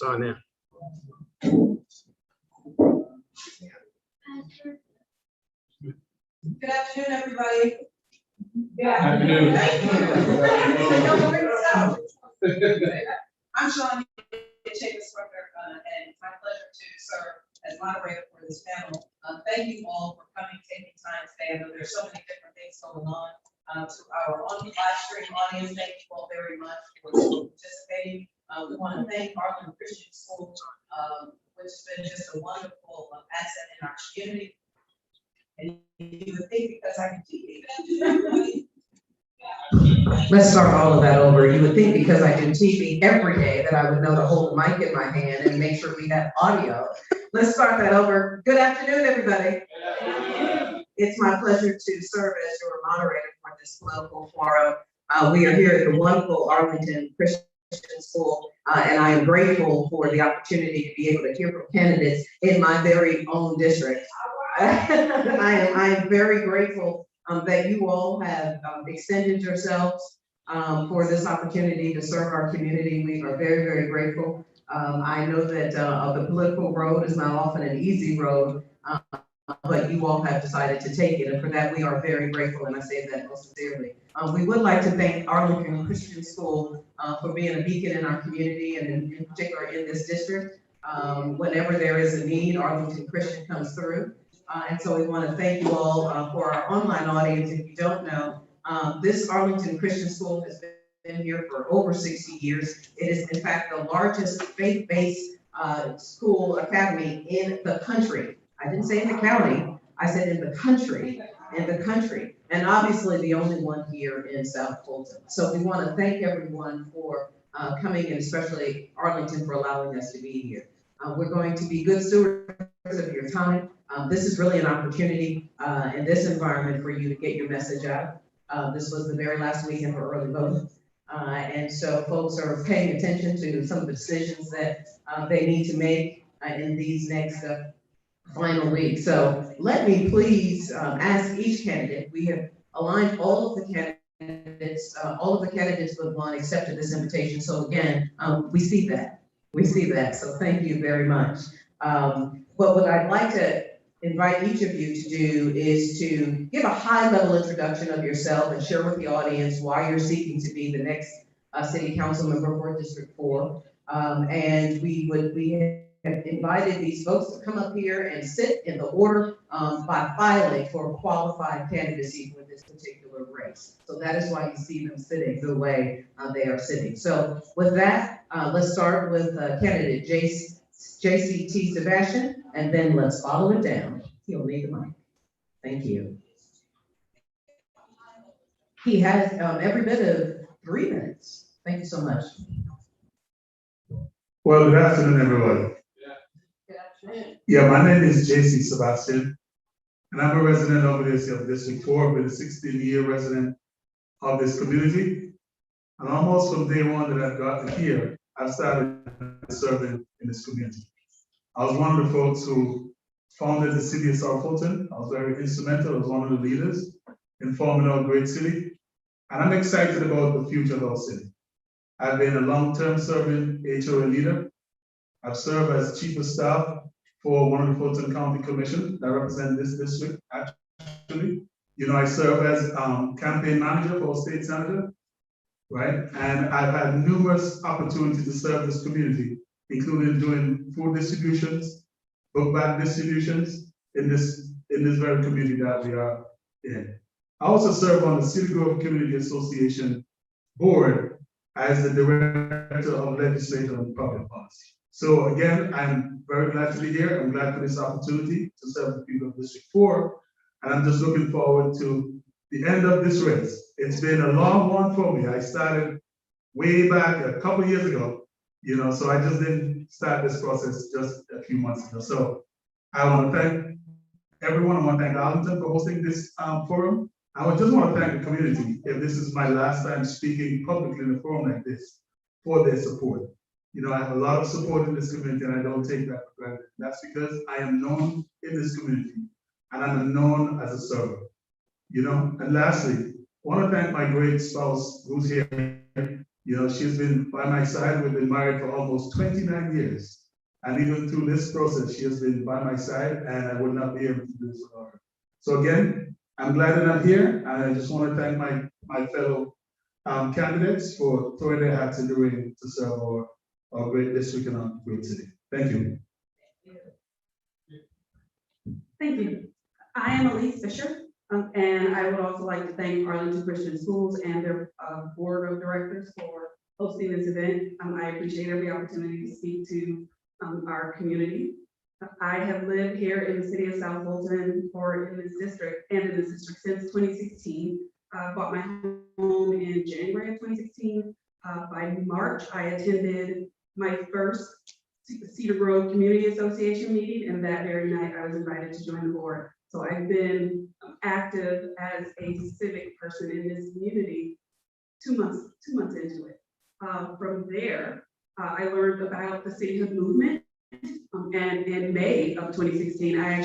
It's on there. Good afternoon, everybody. Good afternoon. I'm Sean Chambers, and it's my pleasure to serve as moderator for this panel. Thank you all for coming, taking time today. I know there's so many different things going on. To our live stream audience, thank you all very much for participating. We want to thank Arlen Christian School, which has been just a wonderful asset in our community. And you would think because I can TV. Let's start all of that over. You would think because I do TV every day that I would know to hold a mic in my hand and make sure we have audio. Let's start that over. Good afternoon, everybody. It's my pleasure to serve as your moderator for this political forum. We are here at the wonderful Arlington Christian School, and I am grateful for the opportunity to be able to hear from candidates in my very own district. I am very grateful that you all have extended yourselves for this opportunity to serve our community. We are very, very grateful. I know that the political road is not often an easy road, but you all have decided to take it, and for that we are very grateful, and I say that most sincerely. We would like to thank Arlington Christian School for being a beacon in our community, and in particular in this district. Whenever there is a need, Arlington Christian comes through. And so we want to thank you all for our online audience. If you don't know, this Arlington Christian School has been here for over 60 years. It is in fact the largest faith-based school academy in the country. I didn't say in the county, I said in the country, and obviously the only one here in South Fulton. So we want to thank everyone for coming, and especially Arlington for allowing us to be here. We're going to be good stewards of your time. This is really an opportunity in this environment for you to get your message out. This was the very last weekend for early voting. And so folks are paying attention to some of the decisions that they need to make in these next final weeks. So let me please ask each candidate. We have aligned all of the candidates, with one accepted this invitation. So again, we see that. So thank you very much. But what I'd like to invite each of you to do is to give a high-level introduction of yourself and share with the audience why you're seeking to be the next city council member for District 4. And we have invited these folks to come up here and sit in the order by filing for qualified candidacy for this particular race. So that is why you see them sitting the way they are sitting. So with that, let's start with candidate JCT Sebastian, and then let's follow it down. He'll need the mic. Thank you. He has every bit of 3 minutes. Thank you so much. Well, good afternoon, everybody. Good afternoon. Yeah, my name is JC Sebastian, and I'm a resident of District 4. I've been a 16-year resident of this community. And almost from day one that I've gotten here, I've started serving in this community. I was one of the folks who founded the city of South Fulton. I was very instrumental. I was one of the leaders in forming our great city. And I'm excited about the future of our city. I've been a long-term serving HOA leader. I've served as chief of staff for one of the Fulton County Commission that represent this district, actually. You know, I serve as campaign manager for a state senator, right? And I've had numerous opportunities to serve this community, including doing food distributions, book bag distributions in this very community that we are in. I also serve on the City Grove Community Association board as the director of legislation and public policy. So again, I'm very glad to be here. I'm glad for this opportunity to serve the people of District 4. And I'm just looking forward to the end of this race. It's been a long one for me. I started way back a couple of years ago, you know, so I just didn't start this process just a few months ago. So I want to thank everyone. I want to thank Arlington for hosting this forum. I just want to thank the community, if this is my last time speaking publicly in a forum like this, for their support. You know, I have a lot of support in this community, and I don't take that for granted. That's because I am known in this community, and I'm known as a server. You know, and lastly, I want to thank my great spouse who's here. You You know, she's been by my side. We've been married for almost 29 years. And even through this process, she has been by my side, and I would not be able to do this without her. So again, I'm glad that I'm here, and I just want to thank my fellow candidates for throwing their hats in the ring to serve our great district and our great city. Thank you. Thank you. I am Elise Fisher, and I would also like to thank Arlington Christian Schools and their board of directors for hosting this event. I appreciate every opportunity to speak to our community. I have lived here in the city of South Fulton in this district since 2016. Bought my home in January of 2016. By March, I attended my first Cedar Grove Community Association meeting, and that very night I was invited to join the board. So I've been active as a civic person in this community 2 months into it. From there, I learned about the cityhood movement, and in May of 2016, I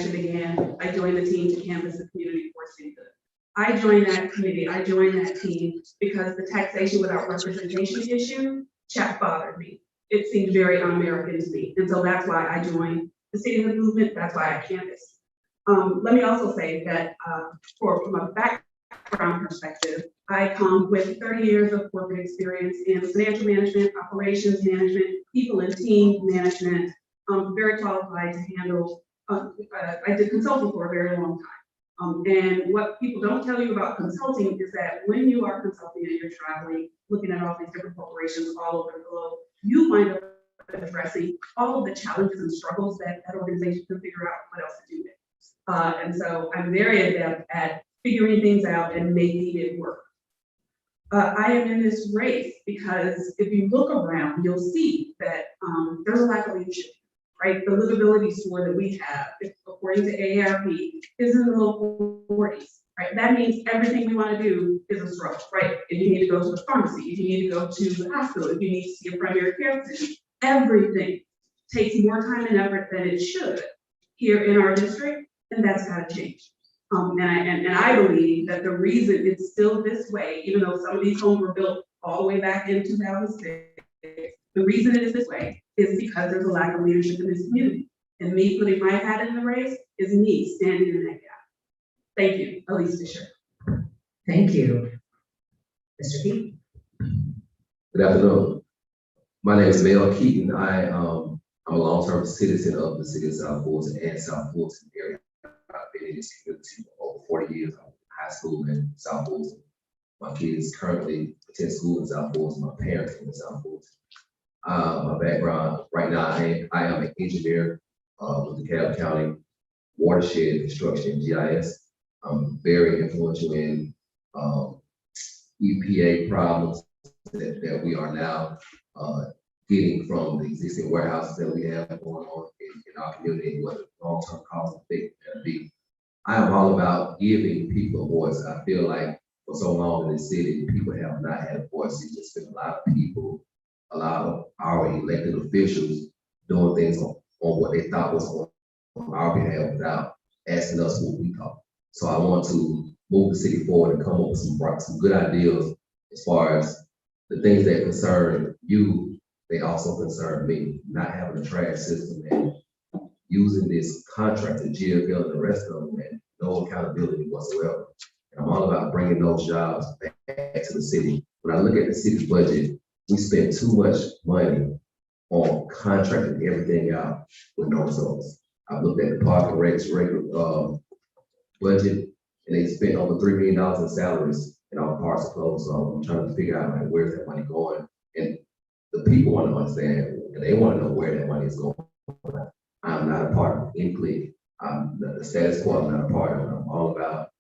joined the team to canvass the community for cityhood. I joined that committee, I joined that team because the taxation without representation issue bothered me. It seemed very un-American to me, and so that's why I joined the cityhood movement. That's why I canvassed. Let me also say that from a background perspective, I come with 30 years of corporate experience in financial management, operations management, people and team management. I'm very qualified to handle, I did consulting for a very long time. And what people don't tell you about consulting is that when you are consulting and you're traveling, looking at all these different corporations all over the globe, you wind up addressing all of the challenges and struggles that organization can figure out what else to do with. And so I'm very adept at figuring things out and making it work. I am in this race because if you look around, you'll see that there's a lack of leadership, right? The livability score that we have, according to AARP, is in the low 40s, right? That means everything we want to do is a struggle, right? If you need to go to the pharmacy, if you need to go to the hospital, if you need to see a primary care physician, everything takes more time and effort than it should here in our district, and that's got to change. And I believe that the reason it's still this way, even though some of these homes were built all the way back in 2006, the reason it is this way is because there's a lack of leadership in this community. And me putting my hat in the race is me standing in that gap. Thank you, Elise Fisher. Thank you. Mr. Keaton. Good afternoon. My name is Mel Keaton. I'm a long-term citizen of the city of South Fulton and South Fulton area. I've been in this community for over 40 years. I went to high school in South Fulton. My kids currently attend school in South Fulton. My parents live in South Fulton. My background right now, I am an engineer with the DeKalb County Watershed Construction and GIS. I'm very influential in EPA problems that we are now getting from the existing warehouses that we have going on in our community, and what the long-term costs of it can be. I am all about giving people a voice. I feel like for so long in this city, people have not had a voice. It's just been a lot of people, a lot of our elected officials doing things on what they thought was on our behalf without asking us what we thought. So I want to move the city forward and come up with some good ideas as far as the things that concern you. They also concern me. Not having a trash system and using this contract to GFL and the rest of them, and no accountability whatsoever. And I'm all about bringing those jobs back to the city. When I look at the city's budget, we spend too much money on contracting everything out with no results. I've looked at the Park and Rec's regular budget, and they spent over $3 million in salaries in all parts of clothes. So I'm trying to figure out, like, where's that money going? And the people want to understand, and they want to know where that money is going. I'm not a part of any clique. I'm the status quo. I'm not a part of it. I'm all about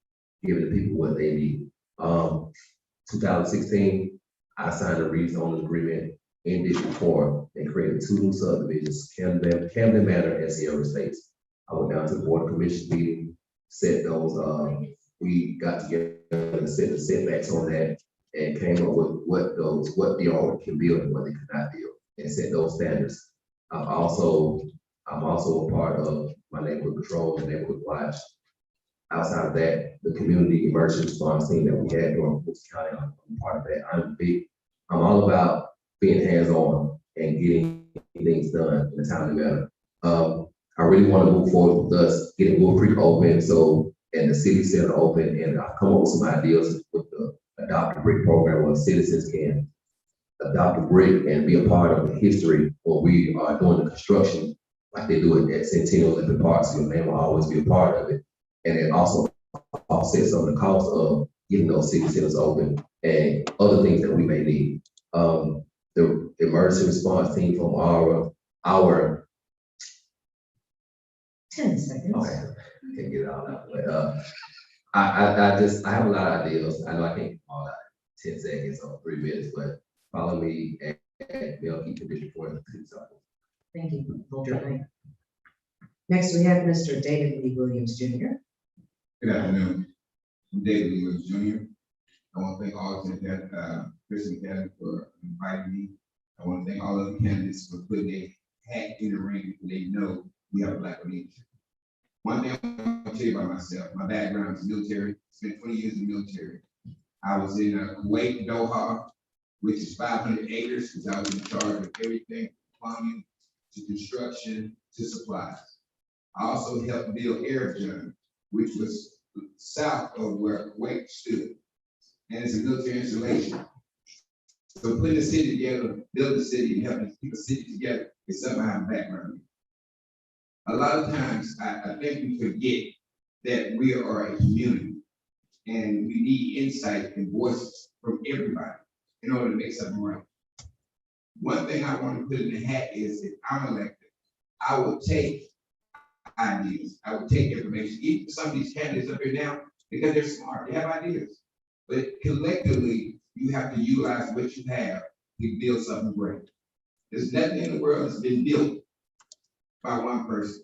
giving the people what they need. 2016, I signed a rezoning agreement in District 4 and created 2 new subdivisions, Camden Manor and Sierra Estates. I went down to the Board of Commissioners meeting, set those, we got together and set the setbacks on that, and came up with what the owner can build and what they could not build, and set those standards. I'm also a part of my neighborhood patrol and neighborhood watch. Outside of that, the community emergency response team that we had during Fulton County, I'm part of that. I'm a big I'm all about being hands-on and getting things done in a timely manner. I really want to move forward with us getting Wolf Creek open, and the city center open, and I've come up with some ideas with the Adopt a Brick program where citizens can adopt a brick and be a part of the history when we are doing the construction, like they do it at Centennial Olympic Park, so your name will always be a part of it. And it also offset some of the cost of getting those city centers open and other things that we may need. The emergency response team from our 10 seconds. okay, I can't get it all out, but I have a lot of ideas. I know I can't get all out in 10 seconds or 3 minutes, but follow me and they'll keep the district for the Thank you. Hold your mic. Next, we have Mr. David Lee Williams Jr. Good afternoon. I'm David Lee Williams Jr. I want to thank all of the Christian Academy for inviting me. I want to thank all of the candidates for putting their hat in the ring because they know we have a black leadership. One thing I want to tell you about myself, my background is military, spent 20 years in the military. I was in Kuwait, Doha, which is 500 acres, which I was in charge of everything, plumbing to construction to supplies. I also helped build Airjun, which was south of where Kuwait stood. And it's a military installation. So putting the city together, build the city, and helping keep a city together is something I have a background in. A lot of times, I think we forget that we are a community and we need insight and voices from everybody in order to make something right. One thing I want to put in the hat is if I'm elected, I will take ideas, I will take information, even some of these candidates up here now, because they're smart, they have ideas. But collectively, you have to utilize what you have to build something great. There's nothing in the world that's been built by one person.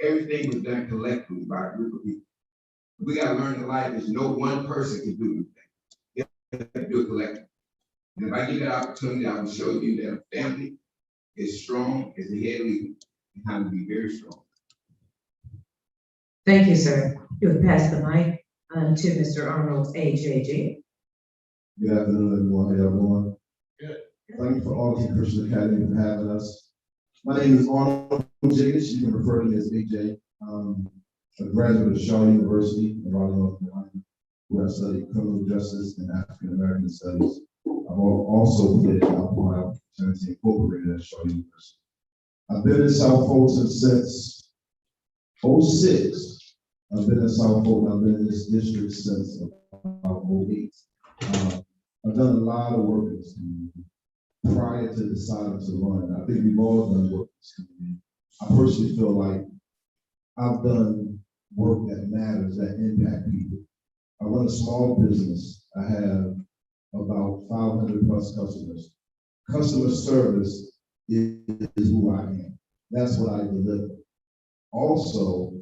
Everything was done collectively by a group of people. We got to learn in life is no one person can do anything. You have to do it collectively. And if I get that opportunity, I will show you that a family is strong as the head leader and how to be very strong. Thank you, sir. You would pass the mic to Mr. Arnold AJG. Good afternoon, everyone. How y'all doing? Good. Thank you for all of Christian Academy for having us. My name is Arnold Jacobs. You can refer to me as AJ. A graduate of Shaw University in Raleigh, North Carolina, where I studied criminal justice and African American studies. I've also played at Alpine Fraternity Incorporated at Shaw University. I've been in South Fulton since 06. I've been in South Fulton. I've been in this district since about 08. I've done a lot of work in this community prior to deciding to run. I think we've all done work in this community. I personally feel like I've done work that matters, that impact people. I run a small business. I have about 500 plus customers. Customer service is who I am. That's what I deliver. Also,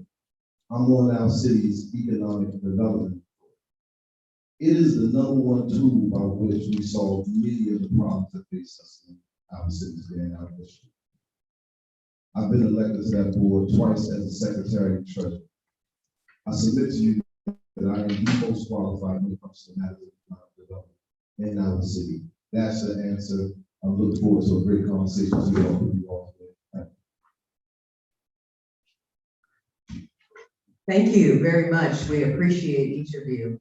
I'm on our city's economic development. It is the #1 tool by which we solve many of the problems that face us in our cities and our district. I've been elected to that board twice as the Secretary of Treasury. I submit to you that I am the most qualified when it comes to matters of economic development in our city. That's the answer. I look forward to a great conversation with you all today. Thank you very much. We appreciate each of you.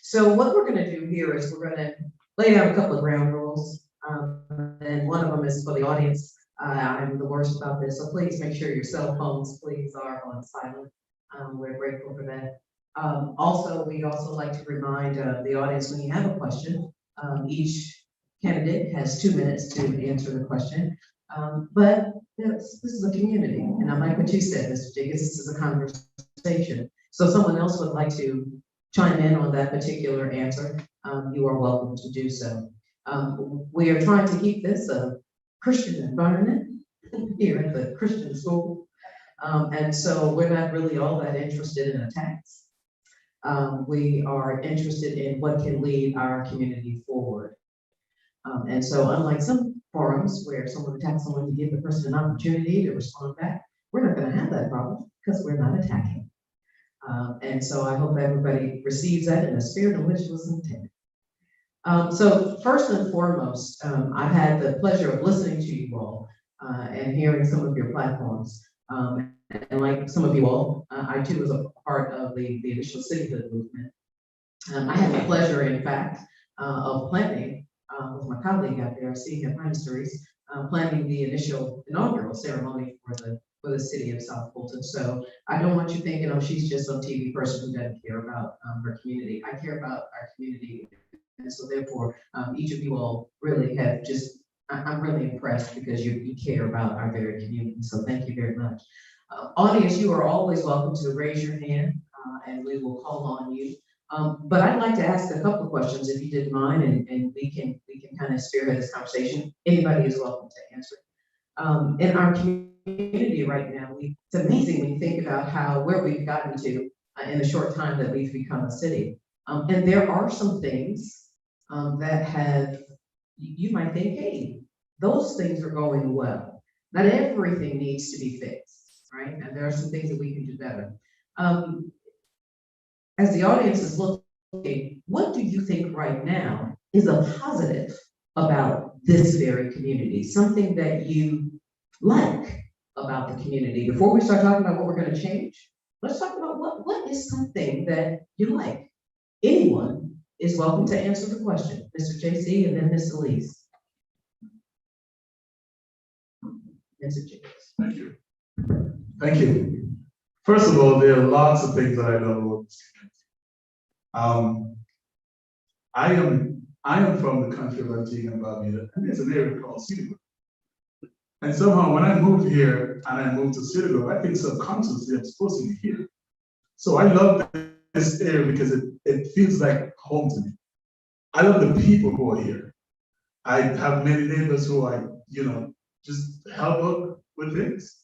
So what we're going to do here is we're going to lay out a couple of ground rules. And one of them is for the audience. I'm the worst about this, so please make sure your cell phones, please, are on silent. We're grateful for that. Also, we also like to remind the audience when you have a question, each candidate has 2 minutes to answer the question. But this is a community, and I like what you said, Mr. Jacobs, this is a conversation. So if someone else would like to chime in on that particular answer, you are welcome to do so. We are trying to keep this a Christian environment here at the Christian school. And so we're not really all that interested in attacks. We are interested in what can lead our community forward. And so unlike some forums where someone attacks someone to give the person an opportunity to respond back, we're not going to have that problem because we're not attacking. And so I hope everybody receives that in the spirit in which it was intended. So first and foremost, I've had the pleasure of listening to you all and hearing some of your platforms. And like some of you all, I too was a part of the initial cityhood movement. I had the pleasure, in fact, of planning with my colleague out there, Senior Ministries, planning the initial inaugural ceremony for the city of South Fulton. So I don't want you thinking, oh, she's just some TV person who doesn't care about her community. I care about our community. And so therefore, each of you all really have just, I'm really impressed because you care about our very community. So thank you very much. Audience, you are always welcome to raise your hand and we will call on you. But I'd like to ask a couple of questions if you didn't mind, and we can kind of spearhead this conversation. Anybody is welcome to answer. In our community right now, it's amazing when you think about where we've gotten to in the short time that we've become a city. And there are some things that you might think, hey, those things are going well. Not everything needs to be fixed, right? And there are some things that we can do better. As the audience is looking, what do you think right now is a positive about this very community? Something that you like about the community? Before we start talking about what we're going to change, let's talk about what is something that you like. Anyone is welcome to answer the question. Mr. JC and then Ms. Elise. Mr. JC. Thank you. Thank you. First of all, there are lots of things that I love about this community. I am from the country of Antigua and Barbuda, and there's an area called Cedarburg. And somehow when I moved here and I moved to Cedarburg, I think subconsciously I'm supposed to be here. So I love this area because it feels like home to me. I love the people who are here. I have many neighbors who I, just help out with things.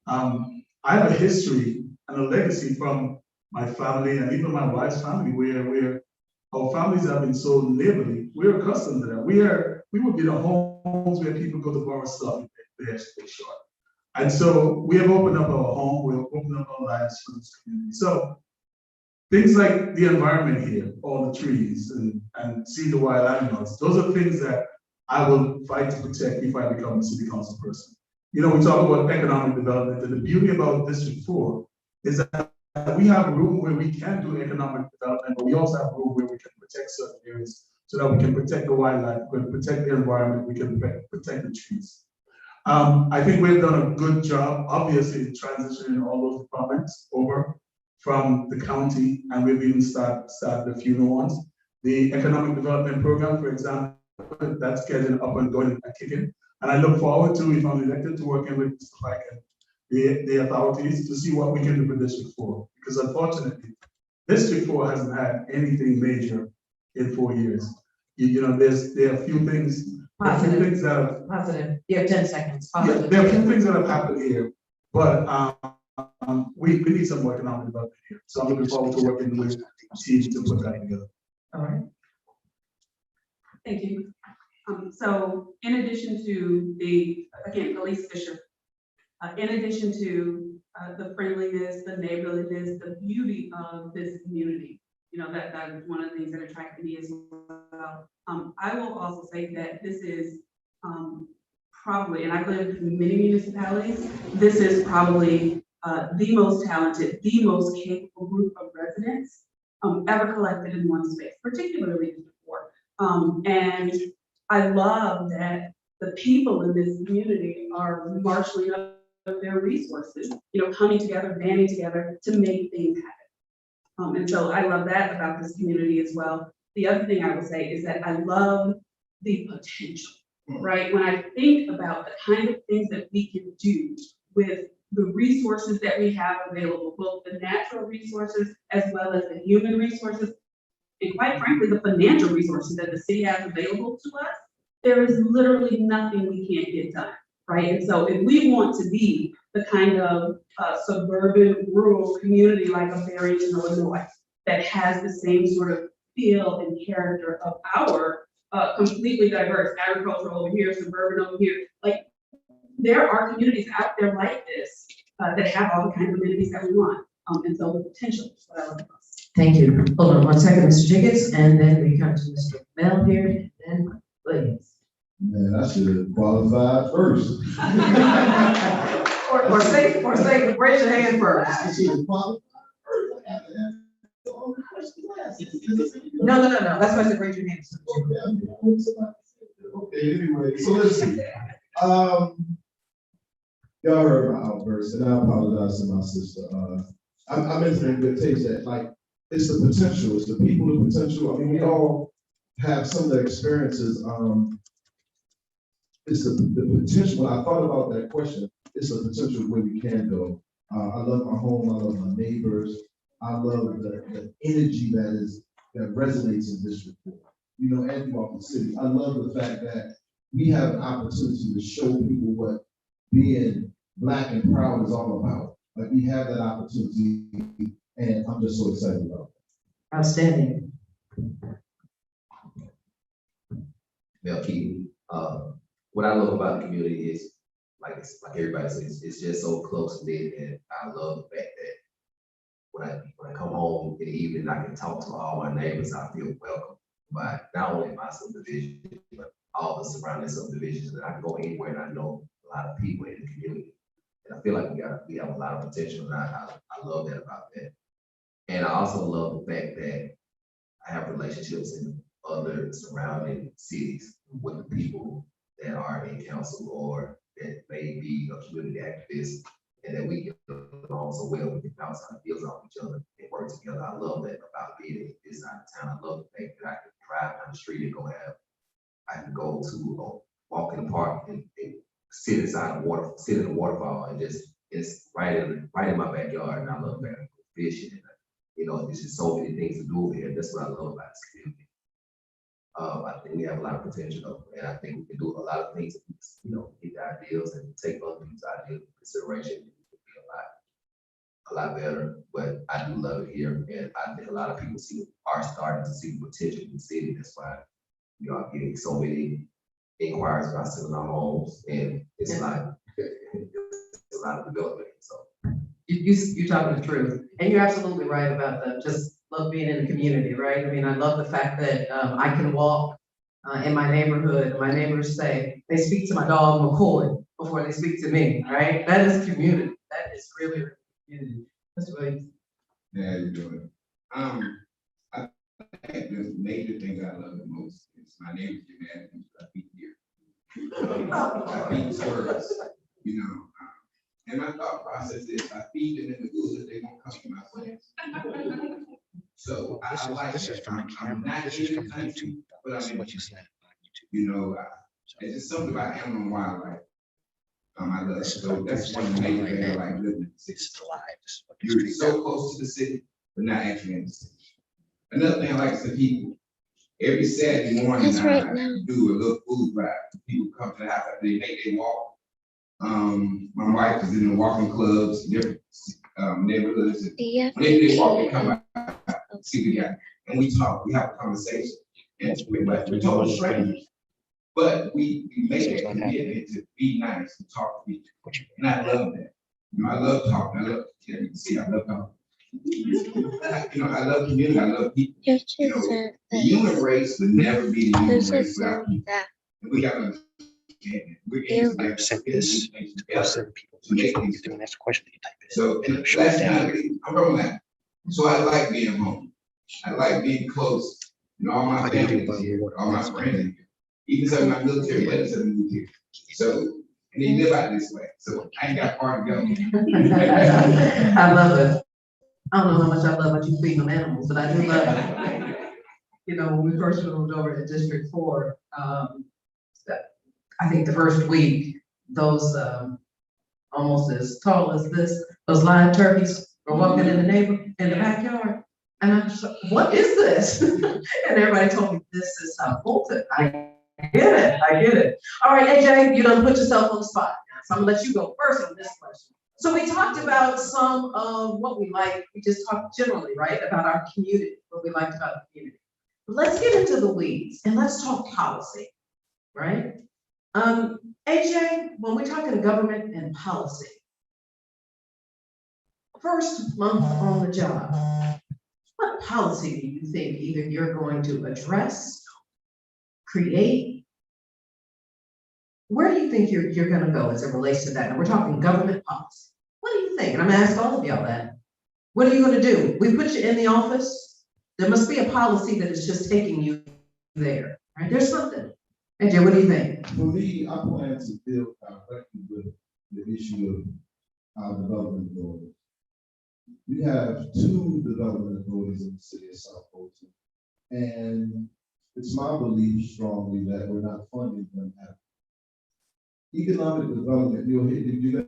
I have a history and a legacy from my family and even my wife's family where our families have been so neighborly. We're accustomed to that. We would be the homes where people go to borrow stuff if they're short. And so we have opened up our home, we have opened up our lives for this community. So things like the environment here, all the trees and see the wild animals, those are things that I will fight to protect if I become a city council person. We talk about economic development, and the beauty about District 4 is that we have room where we can do economic development, but we also have room where we can protect certain areas so that we can protect the wildlife, we can protect the environment, we can protect the trees. I think we've done a good job, obviously, transitioning all those departments over from the county, and we've even started a few new ones. The economic development program, for example, that's getting up and going and kicking. And I look forward to, if I'm elected, to working with Mr. Pike and the authorities to see what we can do for District 4. Because unfortunately, District 4 hasn't had anything major in 4 years. There are a few things. Positive. That Positive. You have 10 seconds. Positive. Yeah, there are a few things that have happened here, but we need some more economic development here. So I'm looking forward to working with teams to put that together. All right. Thank you. So in addition to again, Elise Fisher, in addition to the friendliness, the neighborliness, the beauty of this community, that is one of the things that attracted me as well. I will also say that this is probably, and I've lived in many municipalities, this is probably the most talented, the most capable group of residents ever collected in one space, particularly before. And I love that the people in this community are marshaling up their resources, coming together, banding together to make things happen. And so I love that about this community as well. The other thing I will say is that I love the potential, right? When I think about the kind of things that we can do with the resources that we have available, both the natural resources as well as the human resources, and quite frankly, the financial resources that the city has available to us, there is literally nothing we can't get done, right? And so if we want to be the kind of suburban, rural community like a Barrington, Illinois, that has the same sort of feel and character of our completely diverse agriculture over here, suburban over here, like there are communities out there like this that have all the kinds of amenities that we want. And so the potential is what I love most. Thank you. Hold on one second, Mr. Jacobs, and then we come to Mr. Mel here, and then Williams. Man, I should have qualified first. Or say, raise your hand first. I should have qualified first. No, that's why I said raise your hand. Okay, anyway, so listen, y'all heard my outburst, and I apologize to my sister. I mentioned in good taste that, like, it's the potential, it's the people of potential. I mean, we all have some of the experiences. It's the potential. When I thought about that question, it's the potential where we can go. I love my home. I love my neighbors. I love the energy that resonates in District 4. You know, and throughout the city. I love the fact that we have an opportunity to show people what being Black and proud is all about. Like, we have that opportunity, and I'm just so excited about it. Outstanding. Mel Keaton. What I love about the community is, like everybody says, it's just so close knit, and I love the fact that when I come home in the evening, I can talk to all my neighbors. I feel welcome by not only my subdivision, but all the surrounding subdivisions. And I can go anywhere, and I know a lot of people in the community. And I feel like we have a lot of potential, and I love that about that. And I also love the fact that I have relationships in other surrounding cities with the people that are in council or that may be a community activist, and that we get along so well, we can bounce our ideas off each other and work together. I love that about being in this side of town. I love the fact that I can drive down the street and I can go to walk in the park and sit inside the water, sit in the waterfall, and it's right in my backyard. And I love that. Fishing, and you know, there's just so many things to do here. That's what I love about this community. I think we have a lot of potential, and I think we can do a lot of things. You know, get the ideas and take other people's ideas into consideration. It would be a lot better. But I do love it here, and I think a lot of people are starting to see the potential in the city. That's why we are getting so many inquiries about selling our homes, and it's like it's a lot of development. So You're talking the truth, and you're absolutely right about that. Just love being in the community, right? I mean, I love the fact that I can walk in my neighborhood. My neighbors say they speak to my dog McCoy before they speak to me, right? That is community. That is really community. That's what. Yeah, you're doing. I think the major thing I love the most is my neighbors get mad at me because I feed here. I feed squirrels, you know. And my thought process is I feed them in the good, they won't come to my plants. So I like this that. is from the I'm camera. not This in is the from country, YouTube. but This I'm is in what the you country. said on YouTube. You know, it's just something about animal and wildlife. I love. This is So like that's this one of the thing major right things I now. like living in the city. This is live. This is what the You're street so down. close to the city, but not actually in the city. Another thing I like is the people. Every Saturday morning, I do a little food drive. People come to the house after they make their walk. My wife is in the walking clubs, different neighborhoods. And whenever they walk, they come out, see the guy, and we talk. We have a conversation. And we're total strangers, but we make a commitment to be nice and talk to people. And I love that. You know, I love talking. I love, you can see, I love talking. You know, I love community. I love people. You know, the human race would never be the human race without people. And we gotta understand it. We're in together. Sent this to post certain people. To make things You're doing that's a question that you type it in. So And it'll show last it down. night, I'm from that. So I like being home. I like being close. You know, all my I can do family is both. here, all my friends are here. Even some of my military buddies have moved here. So, and they live out this way. So I ain't got far to go. I love it. I don't know how much I love what you feeding them animals, but I do love it. You know, when we first moved over to District 4, I think the first week, those almost as tall as this, those live turkeys were walking in the backyard. And I was like, what is this? And everybody told me, this is Fulton. I get it. All right, AJ, you done put yourself on the spot now. So I'm gonna let you go first on this question. So we talked about some of what we like. We just talked generally, right, about our community, what we liked about the community. But let's get into the weeds and let's talk policy, right? AJ, when we're talking government and policy, first month on the job, what policy do you think either you're going to address, create? Where do you think you're gonna go as it relates to that? And we're talking government policy. What do you think? And I'm gonna ask all of y'all that. What are you gonna do? We put you in the office. There must be a policy that is just taking you there, right? There's something. And Jay, what do you think? For me, I plan to deal directly with the issue of our development authorities. We have 2 development authorities in the city of South Fulton. And it's my belief strongly that we're not funding them adequately. Economic development, you're gonna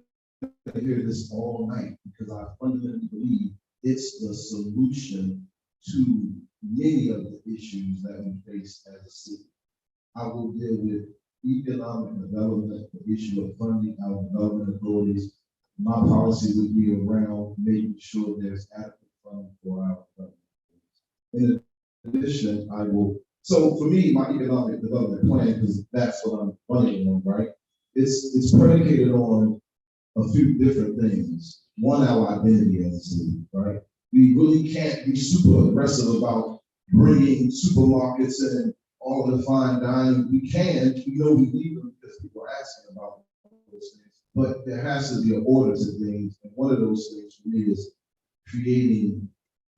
hear this all night because I fundamentally believe it's the solution to many of the issues that we face as a city. I will deal with economic development, the issue of funding our development authorities. My policy would be around making sure there's adequate funding for our development authorities. In addition, so for me, my economic development plan, because that's what I'm running on, right? It's predicated on a few different things. One, our identity as a city, right? We really can't be super aggressive about bringing supermarkets and all the fine dining. We can, we know we need them because people are asking about those things. But there has to be an order to things. And one of those things for me is creating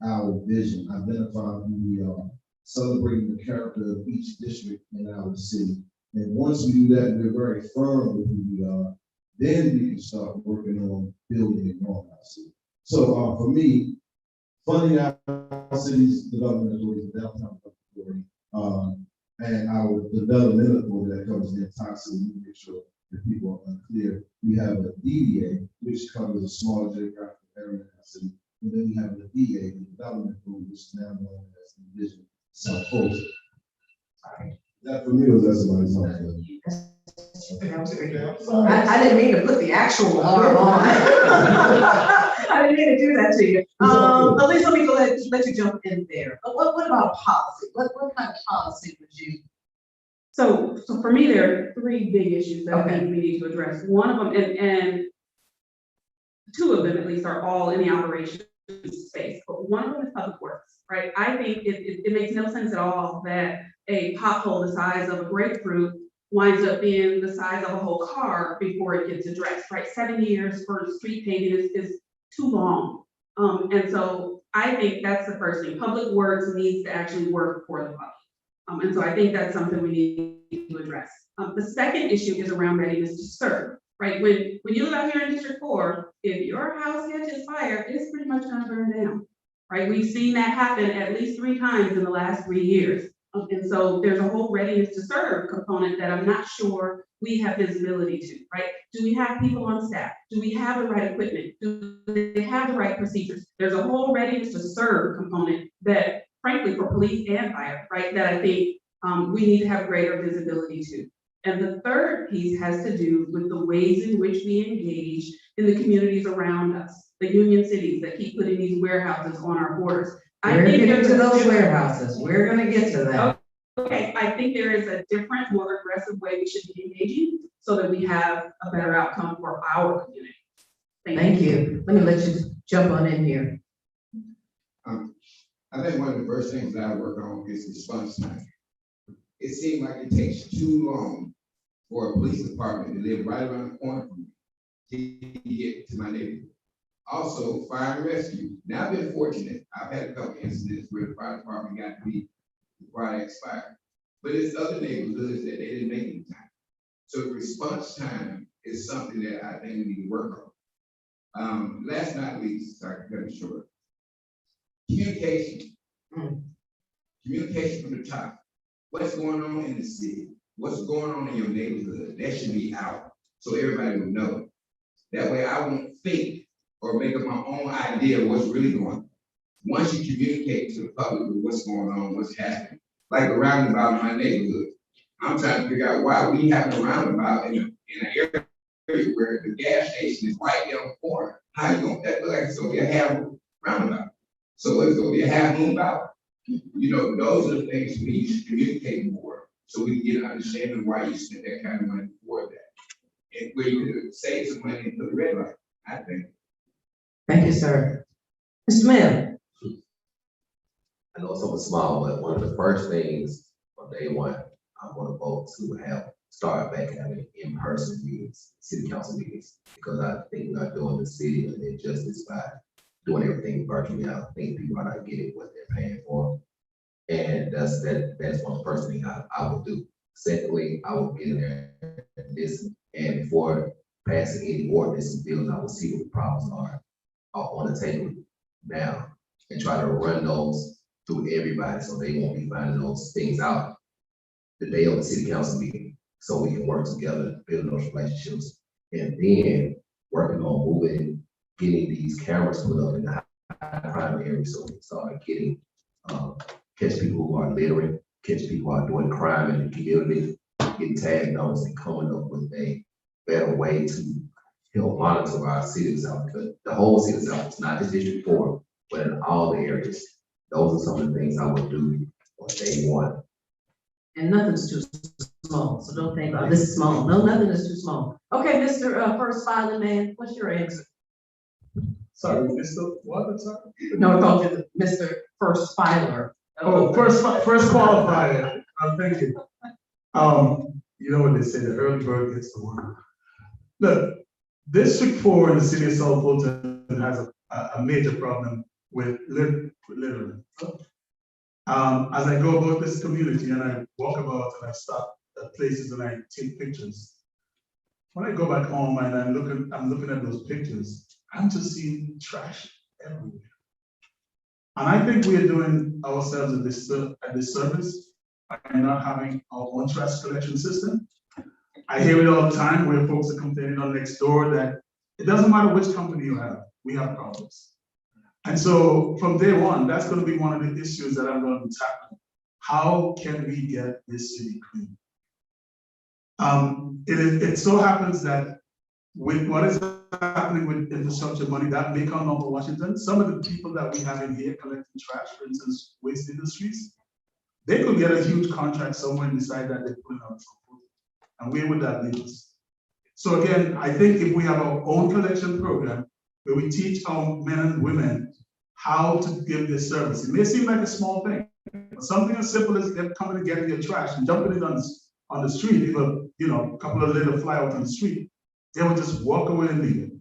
our vision, identifying who we are, celebrating the character of each district in our city. And once we do that, and we're very firm with who we are, then we can start working on building and growing our city. So for me, funding our city's development authority, the downtown authority, and our development authority that covers the entire city, we make sure that people are clear. We have a DDA, which covers a small geographic area in our city. And then we have the DA, the development authority, which is now known as the Division South Coast. That for me was that somebody's house. I didn't mean to put the actual alarm on. I didn't mean to do that to you. At least let me go ahead and let you jump in there. But what about policy? What kind of policy would you? So for me, there are 3 big issues that I Okay. think we need to address. One of them, and 2 of them at least are all in the operations space, but one of them is public works, right? I think it makes no sense at all that a pothole the size of a grapefruit winds up being the size of a whole car before it gets addressed, right? 7 years for street paving is too long. And so I think that's the first thing. Public works needs to actually work for the public. And so I think that's something we need to address. The second issue is around readiness to serve, right? When you live out here in District 4, if your house catches fire, it's pretty much gonna burn down, right? We've seen that happen at least 3 times in the last 3 years. And so there's a whole readiness to serve component that I'm not sure we have visibility to, right? Do we have people on staff? Do we have the right equipment? Do they have the right procedures? There's a whole readiness to serve component that, frankly, for police and fire, right, that I think we need to have greater visibility to. And the third piece has to do with the ways in which we engage in the communities around us, the union cities that keep putting these warehouses on our borders. We're gonna get to those warehouses. We're gonna get to that. Okay, I think there is a different, more aggressive way we should be engaging so that we have a better outcome for our community. Thank you. Let me let you jump on in here. I think one of the first things that I work on is response time. It seems like it takes too long for a police department to live right around the corner from me to get to my neighborhood. Also, fire and rescue. Now, I've been fortunate. I've had a couple incidents where the fire department got to me before I expired. But it's other neighborhoods that they didn't make in time. So response time is something that I think we need to work on. Last but not least, so I can cut it short. Communication. Communication from the top. What's going on in the city? What's going on in your neighborhood? That should be out so everybody will know. That way I won't think or make up my own idea of what's really going on. Once you communicate to the public with what's going on, what's happening, like a roundabout in my neighborhood, I'm trying to figure out why we have a roundabout in an area where the gas station is right there on the corner. How you gonna, that look like it's gonna be a half roundabout. So it's gonna be a half moon about. You know, those are the things we should communicate more so we can get an understanding of why you spent that kind of money for that. And where you could save some money and put the red light, I think. Thank you, sir. Mr. Smith. I know some are small, but one of the first things from day one, I want to vote to start back having in-person meetings, city council meetings, because I think we are doing the city an injustice by doing everything virtually. I think people are not getting what they're paying for. And that's one of the first things I would do. Secondly, I would get in there and listen. And before passing any ordinance and bills, I would see what the problems are on the table now and try to run those through everybody so they won't be finding those things out the day of the city council meeting. So we can work together, build those relationships, and then working on getting these cameras put up in the high crime areas so we can start getting catch people who are littering, catch people who are doing crime in the community, getting tagged notice and coming up with a better way to help monitor our cities out, because the whole city out, it's not just District 4, but in all the areas. Those are some of the things I would do on day one. And nothing's too small, so don't think, oh, this is small. No, nothing is too small. Okay, Mr. First Filing Man, what's your answer? Sorry, Mr. What, sorry? No, I called you Mr. First Filer. Oh, first qualifier, thank you. You know what they say, the early bird gets the worm. Look, District 4 in the city of South Fulton has a major problem with littering. As I go about this community and I walk about and I stop at places and I take pictures, when I go back home and I'm looking at those pictures, I'm just seeing trash everywhere. And I think we are doing ourselves a disservice by not having our own trash collection system. I hear it all the time where folks are complaining on next door that it doesn't matter which company you have, we have problems. And so from day one, that's going to be one of the issues that I'm going to be tackling. How can we get this city clean? It so happens that with what is happening with infrastructure money that may come over Washington, some of the people that we have in here collecting trash, for instance, waste industries, they could get a huge contract somewhere and decide that they're putting out something. And where would that leave us? So again, I think if we have our own collection program where we teach our men and women how to give this service, it may seem like a small thing, but something as simple as them coming and getting your trash and dumping it on the street, if a couple of little fly out on the street, they would just walk away and leave it.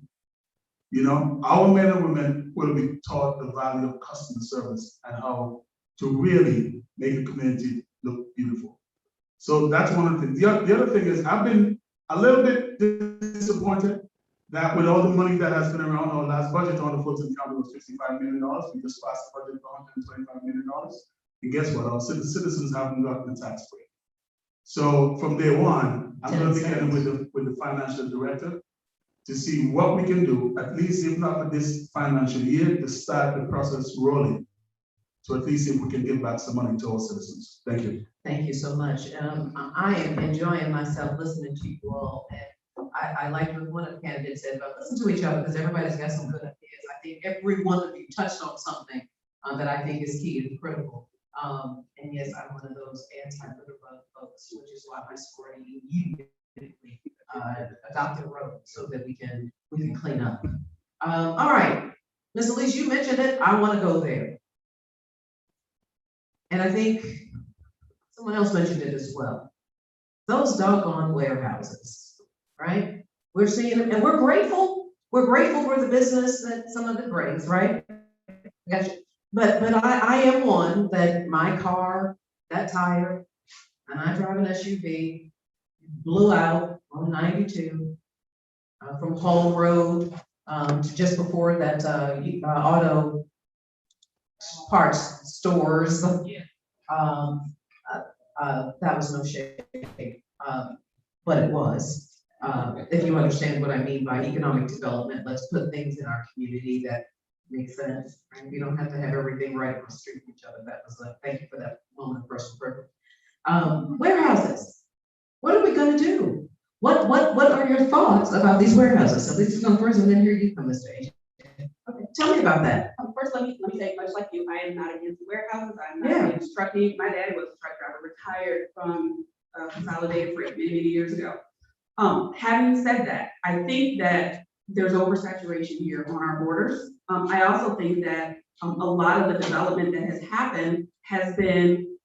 Our men and women will be taught the value of customer service and how to really make a community look beautiful. So that's one of the things. The other thing is I've been a little bit disappointed that with all the money that has been around, our last budget on the Fulton County was $55 million. We just passed the budget for $125 million. And guess what? Our citizens haven't gotten the tax break. So from day one, I'm going to be getting with the financial director to see what we can do, at least if not for this financial year, to start the process rolling. So at least if we can give back some money to our citizens. Thank you. Thank you so much. I am enjoying myself listening to you all. And I like what one of the candidates said about listen to each other because everybody's got some good ideas. I think every one of you touched on something that I think is key and critical. And yes, I'm one of those anti-litter bug folks, which is why I support you adopt a road so that we can clean up. All right, Ms. Elise, you mentioned it. I want to go there. And I think someone else mentioned it as well. Those doggone warehouses, right? We're seeing it and we're grateful. We're grateful for the business that some of it brings, right? Gotcha. But I am one that my car, that tire, and I drive an SUV, blew out on 92 from Hall Road to just before that auto parts stores. That was no shade, but it was. If you understand what I mean by economic development, let's put things in our community that make sense. Right? We don't have to have everything right on the street with each other. That was thank you for that moment of personal privilege. Warehouses. What are we going to do? What are your thoughts about these warehouses? So this is going first, and then here you come, Mr. A. Okay, tell me about that. First, let me say, much like you, I am not against warehouses. I'm not against trucking. My daddy was a truck driver, retired from Consolidated Freight many years ago. Having said that, I think that there's oversaturation here on our borders. I also think that A lot of the development that has happened has been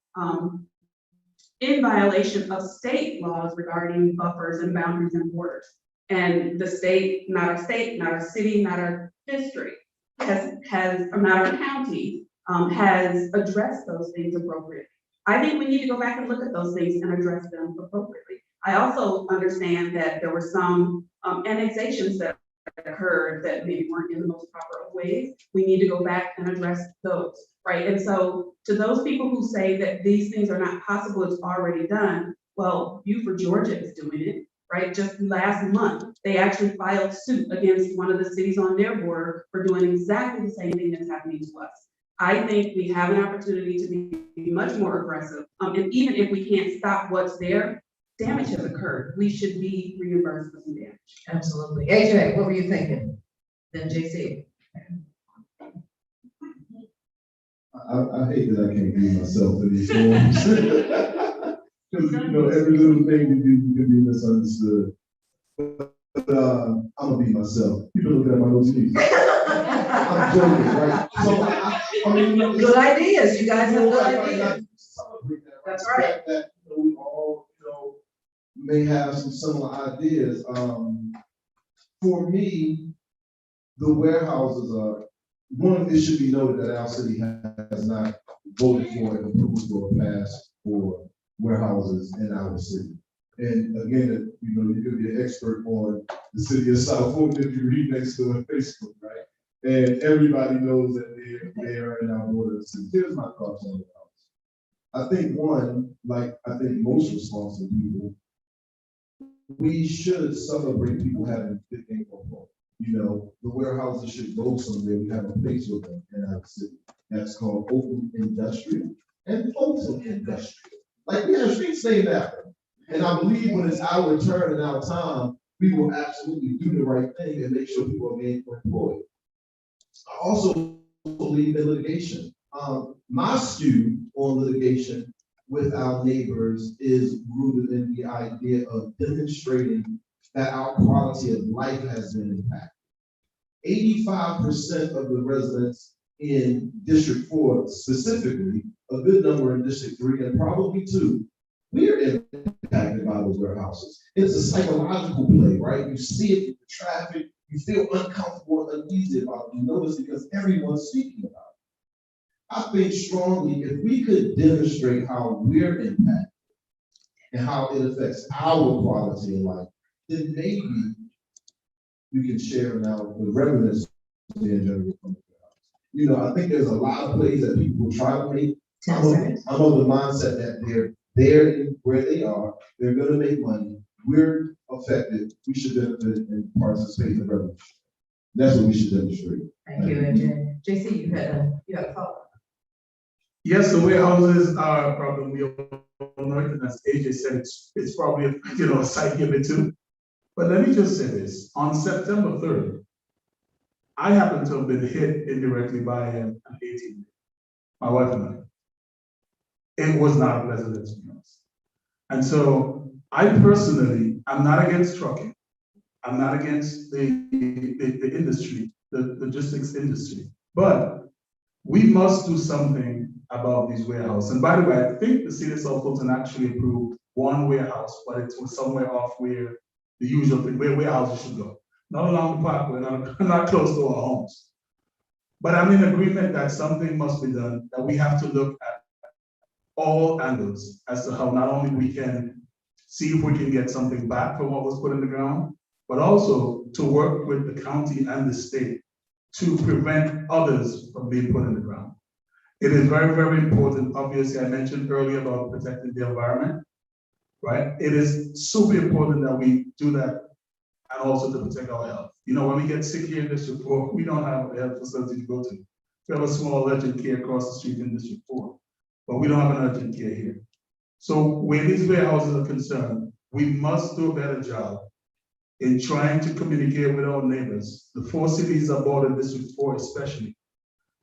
in violation of state laws regarding buffers and boundaries and borders. And the state, not our city, not our district, or not our county, has addressed those things appropriately. I think we need to go back and look at those things and address them appropriately. I also understand that there were some annexations that occurred that maybe weren't in the most proper ways. We need to go back and address those, right? And so to those people who say that these things are not possible, it's already done, well, Beaufort, Georgia is doing it, right? Just last month, they actually filed suit against one of the cities on their border for doing exactly the same thing that's happening to us. I think we have an opportunity to be much more aggressive. And even if we can't stop what's there, damage has occurred. We should be reimbursed for some damage. Absolutely. AJ, what were you thinking? Then JC. I hate that I can't be myself in these forums. Because, every little thing can be misunderstood. But I'm gonna be myself. People look at my little teeth. I'm joking, right? So, I mean, Good ideas. You guys have good right, ideas. celebrate that, That's right. That we all, may have some similar ideas. For me, the warehouses are, one, it should be noted that our city has not voted for and approved or passed for warehouses in our city. And again, you could be an expert on the city of South Fulton if you read next to on Facebook, right? And everybody knows that they are in our border city. Here's my thoughts on the house. I think one, like I think most responsible people, we should celebrate people having good income. The warehouses should go somewhere. We have a place with them in our city. That's called open industrial and floating industrial. Like we have streets named after. And I believe when it's our turn and our time, we will absolutely do the right thing and make sure people are being employed. I also believe in litigation. My skew on litigation with our neighbors is rooted in the idea of demonstrating that our quality of life has been impacted. 85% of the residents in District 4 specifically, a good number in District 3 and probably 2, we are impacted by those warehouses. It's a psychological play, right? You see it in the traffic, you feel uncomfortable and uneasy about it. You notice because everyone's speaking about it. I think strongly if we could demonstrate how we're impacted and how it affects our quality of life, then maybe we can share now the revenues being generated from the house. I think there's a lot of plays that people will try to make. I'm of the mindset that they're there where they are, they're gonna make money, we're affected, we should benefit and participate in the revenue. That's what we should demonstrate. Thank you, AJ. JC, you had a thought. Yes, the warehouses are a problem. We all know it, and as AJ said, it's probably a site here too. But let me just say this: on September 3rd, I happen to have been hit indirectly by an 18, my wife and I. It was not a pleasant experience, and so I personally, I'm not against trucking. I'm not against the industry, the logistics industry, but we must do something about these warehouses. And by the way, I think the city of South Fulton actually approved one warehouse, but it was somewhere off where the usual thing, where warehouses should go. Not along the parkway, not close to our homes. But I'm in agreement that something must be done, that we have to look at all angles as to how not only we can see if we can get something back from what was put in the ground, but also to work with the county and the state to prevent others from being put in the ground. It is very, very important. Obviously, I mentioned earlier about protecting the environment, right? It is super important that we do that and also to protect our health. When we get sick here in District 4, we don't have a health facility to go to. We have a small urgent care across the street in District 4, but we don't have an urgent care here. So where these warehouses are concerned, we must do a better job in trying to communicate with our neighbors, the 4 cities that border District 4 especially,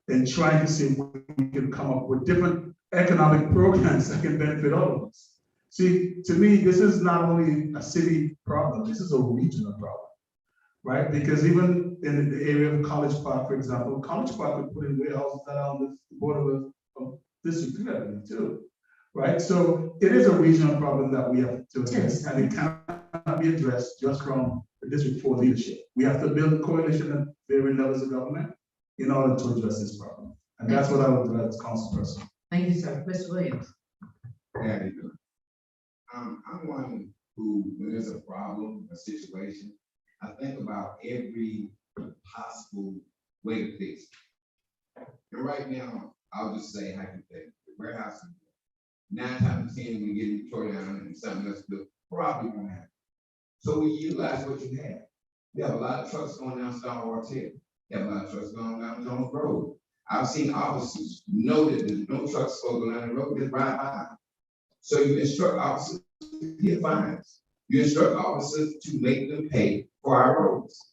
and trying to see if we can come up with different economic programs that can benefit all of us. See, to me, this is not only a city problem, this is a regional problem. right? Because even in the area of College Park, for example, College Park would put in warehouses that are on the border of District 3, I believe, too, right? So it is a regional problem that we have to address, and it cannot be addressed just from the District 4 leadership. We have to build a coalition at various levels of government in order to address this problem. And that's what I would do as councilperson. Thank you, sir. Mr. Williams. How you doing? I'm one who, when there's a problem, a situation, I think about every possible way to fix it. And right now, I'll just say hypothetically, the warehouse, 9 times out of 10, we get tore down and something else to probably won't happen. So we utilize what you have. We have a lot of trucks going down Star Wars Hill. We have a lot of trucks going down Jones Road. I've seen officers know that there's no trucks going down the road, just ride by. So you instruct officers to get fines. You instruct officers to make them pay for our roads.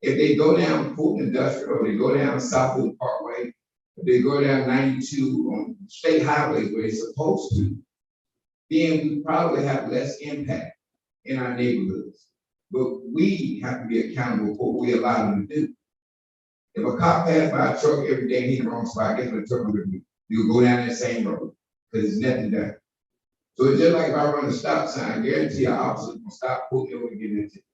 If they go down Fulton Industrial, or they go down Southwood Parkway, if they go down 92 on state highways where they're supposed to, then we probably have less impact in our neighborhoods. But we have to be accountable for what we allow them to do. If a cop passes by a truck every day and he's in the wrong spot, guess what the truck will do? He'll go down that same road because there's nothing done. So it's just like if I run a stop sign, I guarantee our officers will stop pulling over and get into it.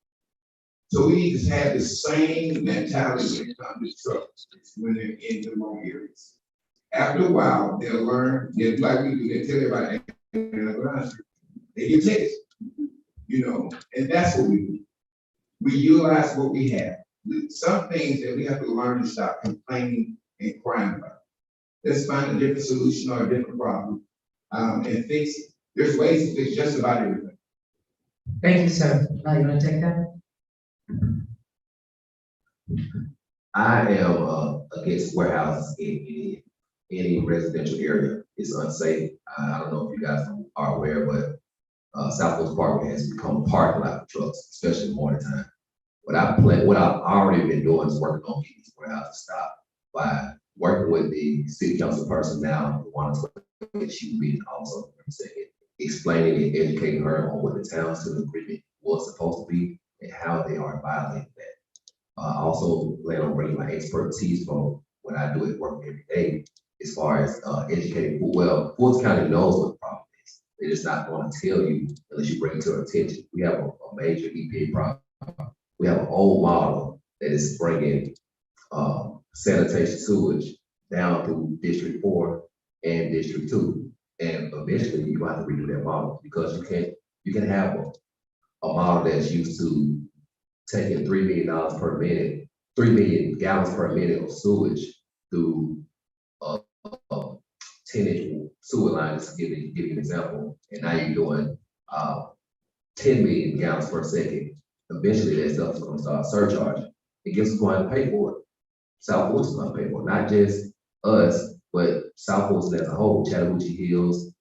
So we need to have the same mentality when it comes to trucks when they're in the wrong areas. After a while, they'll learn, they'll do like we do, they tell everybody, they get tickets, and that's what we do. We utilize what we have. Some things that we have to learn to stop complaining and crying about. Let's find a different solution or a different problem and fix it. There's ways to fix just about everything. Thank you, sir. Now you want to take that? I am against warehouses in any residential area. It's unsafe. I don't know if you guys are aware, but Southwest Parkway has become a parking lot for trucks, especially in the morning time. What I've already been doing is working on getting these warehouses stopped by working with the city council person now, the one that she will be also explaining and educating her on what the town's civil agreement was supposed to be and how they are violating that. Also plan on bringing my expertise from what I do at work every day as far as educating. Well, Fulton County knows what the problem is. They're just not going to tell you unless you bring it to their attention. We have a major EPA problem. We have an old model that is bringing sanitation sewage down through District 4 and District 2. And eventually you have to redo that model because you can have a model that's used to taking $3 million per minute, 3 million gallons per minute of sewage through a 10-inch sewer line, just to give you an example. And now you're doing 10 million gallons per second. Eventually that stuff is going to start surcharging. It gives us going to pay for it. Southwest is going to pay for it, not just us, but Southwest as a whole, Chattahoochee Hills,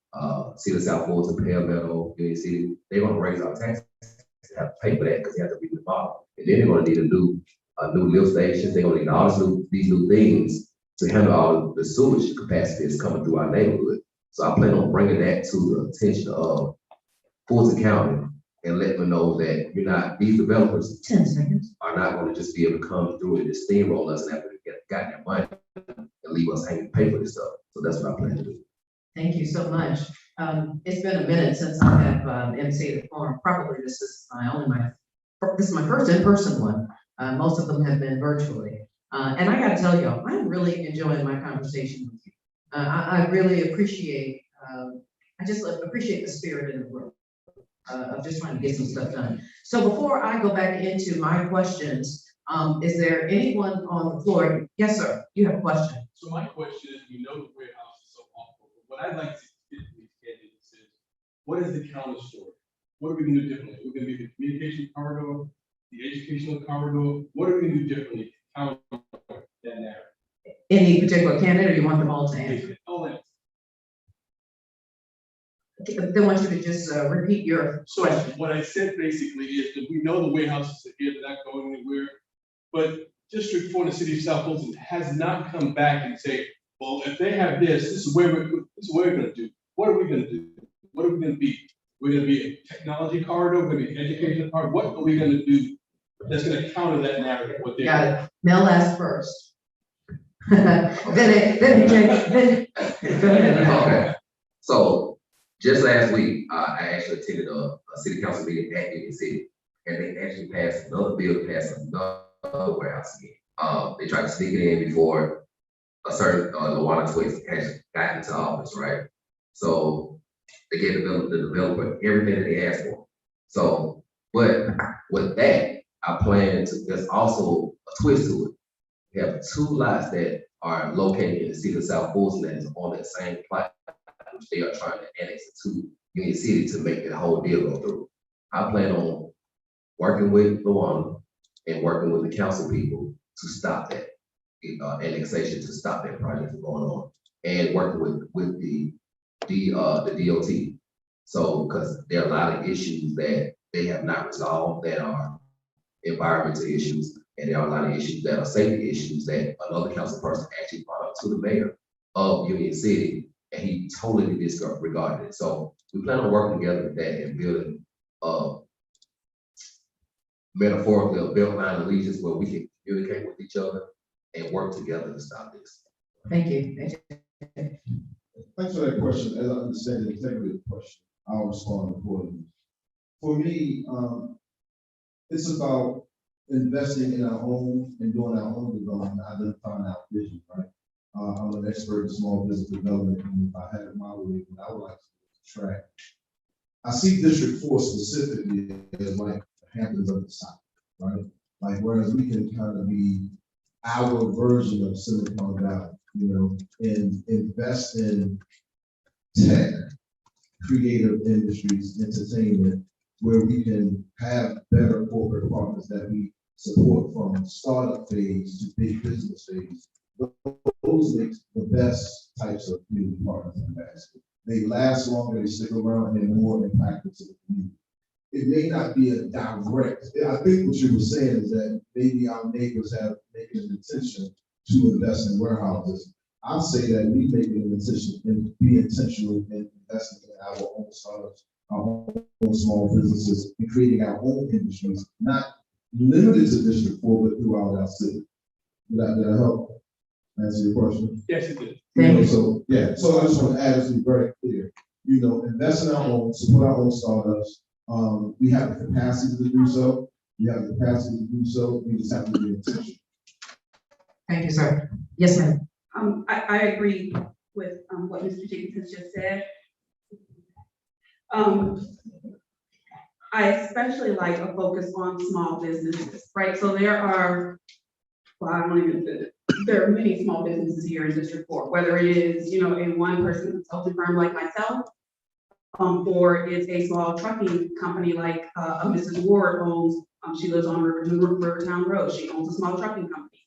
City of Southwest, and Pale Meadow, Union City, they're going to raise our taxes. They have to pay for that because they have to redo the model. And then they're going to need a new lift stations. They're going to need all these new things to handle all the sewage capacity that's coming through our neighborhood. So I plan on bringing that to the attention of Fulton County and let them know that these developers 10 seconds. are not going to just be able to come through and just steamroll us and after they get goddamn money and leave us hanging to pay for this stuff. So that's what I plan to do. Thank you so much. It's been a minute since I have emceed the forum. Probably this is my first in-person one. Most of them have been virtually. And I gotta tell y'all, I'm really enjoying my conversation with you. I really appreciate, I just appreciate the spirit in the room of just trying to get some stuff done. So before I go back into my questions, is there anyone on the floor? Yes, sir, you have a question. So my question is, we know the warehouse is so awful, but what I'd like to get from these candidates is, what is the counter story? What are we gonna do differently? We're gonna be the communication corridor, the educational corridor. What are we gonna do differently to counter that narrative? Any particular candidate, or you want them all to answer? Oh, and They want you to just repeat your so question. what I said basically is that we know the warehouses are here, they're not going anywhere, but District 4 in the city of South Fulton has not come back and say, well, if they have this is where we're gonna do. What are we gonna do? What are we gonna be? We're gonna be a technology corridor, we're gonna be an education corridor. What are we gonna do that's gonna counter that narrative, what they're. Got it. Mel asked first. Then, go ahead. Okay, so just last week, I actually attended a city council meeting at Union City, and they actually passed another bill to pass another warehouse again. They tried to sneak it in before a certain Luana Twist has gotten into office, right? So they gave the developer everything that they asked for. So, but with that, I plan to, there's also a twist to it. We have 2 lots that are located in the city of South Fulton that is on that same plot, which they are trying to annex to Union City to make the whole deal go through. I plan on working with Luana and working with the council people to stop that annexation, to stop that project from going on, and working with the DOT. So, because there are a lot of issues that they have not resolved that are environmental issues, and there are a lot of issues that are safety issues that another council person actually brought up to the mayor of Union City, and he totally disregarded it. So we plan on working together with that and building metaphorically a belt line allegiance where we can communicate with each other and work together to stop this. Thank you. Thanks for that question. As I understand the integrity of the question, I'll respond accordingly. For me, it's about investing in our own and doing our own development, identifying our vision, right? I'm an expert in small business development, and if I had it my way, what I would like to track. I see District 4 specifically as like the Hamptons of the South, right? Like, whereas we can kind of be our version of Silicon Valley, you know, and invest in tech, creative industries, entertainment, where we can have better corporate partners that we support from startup phase to big business phase. Those make the best types of community partners in the basket. They last longer, they stick around, and they're more impactful to the community. It may not be a direct, I think what you were saying is that maybe our neighbors have making an intention to invest in warehouses. I'll say that we make an intention and be intentional in investing in our own startups, our own small businesses, and creating our own industries, not limited to District 4, but throughout our city. Did that help answer your question? Yes, it did. Thank you. So, yeah, so I just want to add this to be very clear. You know, invest in our own, support our own startups. We have the capacity to do so. We have the capacity to do so. We just have to be intentional. Thank you, sir. Yes, ma'am. I agree with what Mr. Jenkins just said. I especially like a focus on small businesses, right? So there are, well, I don't even, there are many small businesses here in District 4, whether it is, you know, a one-person consulting firm like myself, or it's a small trucking company like Mrs. Ward owns, she lives on Rivertown Road, she owns a small trucking company.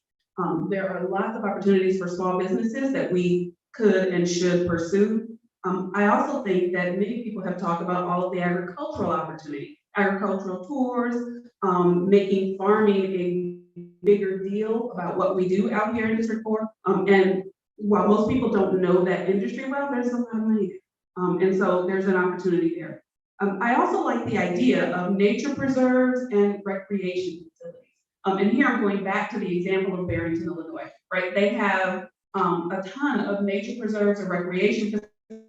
There are lots of opportunities for small businesses that we could and should pursue. I also think that many people have talked about all of the agricultural opportunities, agricultural tours, making farming a bigger deal about what we do out here in District 4. And while most people don't know that industry well, there's a lot of money there. And so there's an opportunity there. I also like the idea of nature preserves and recreation facilities. And here I'm going back to the example of Barrington, Illinois, right? They have a ton of nature preserves and recreation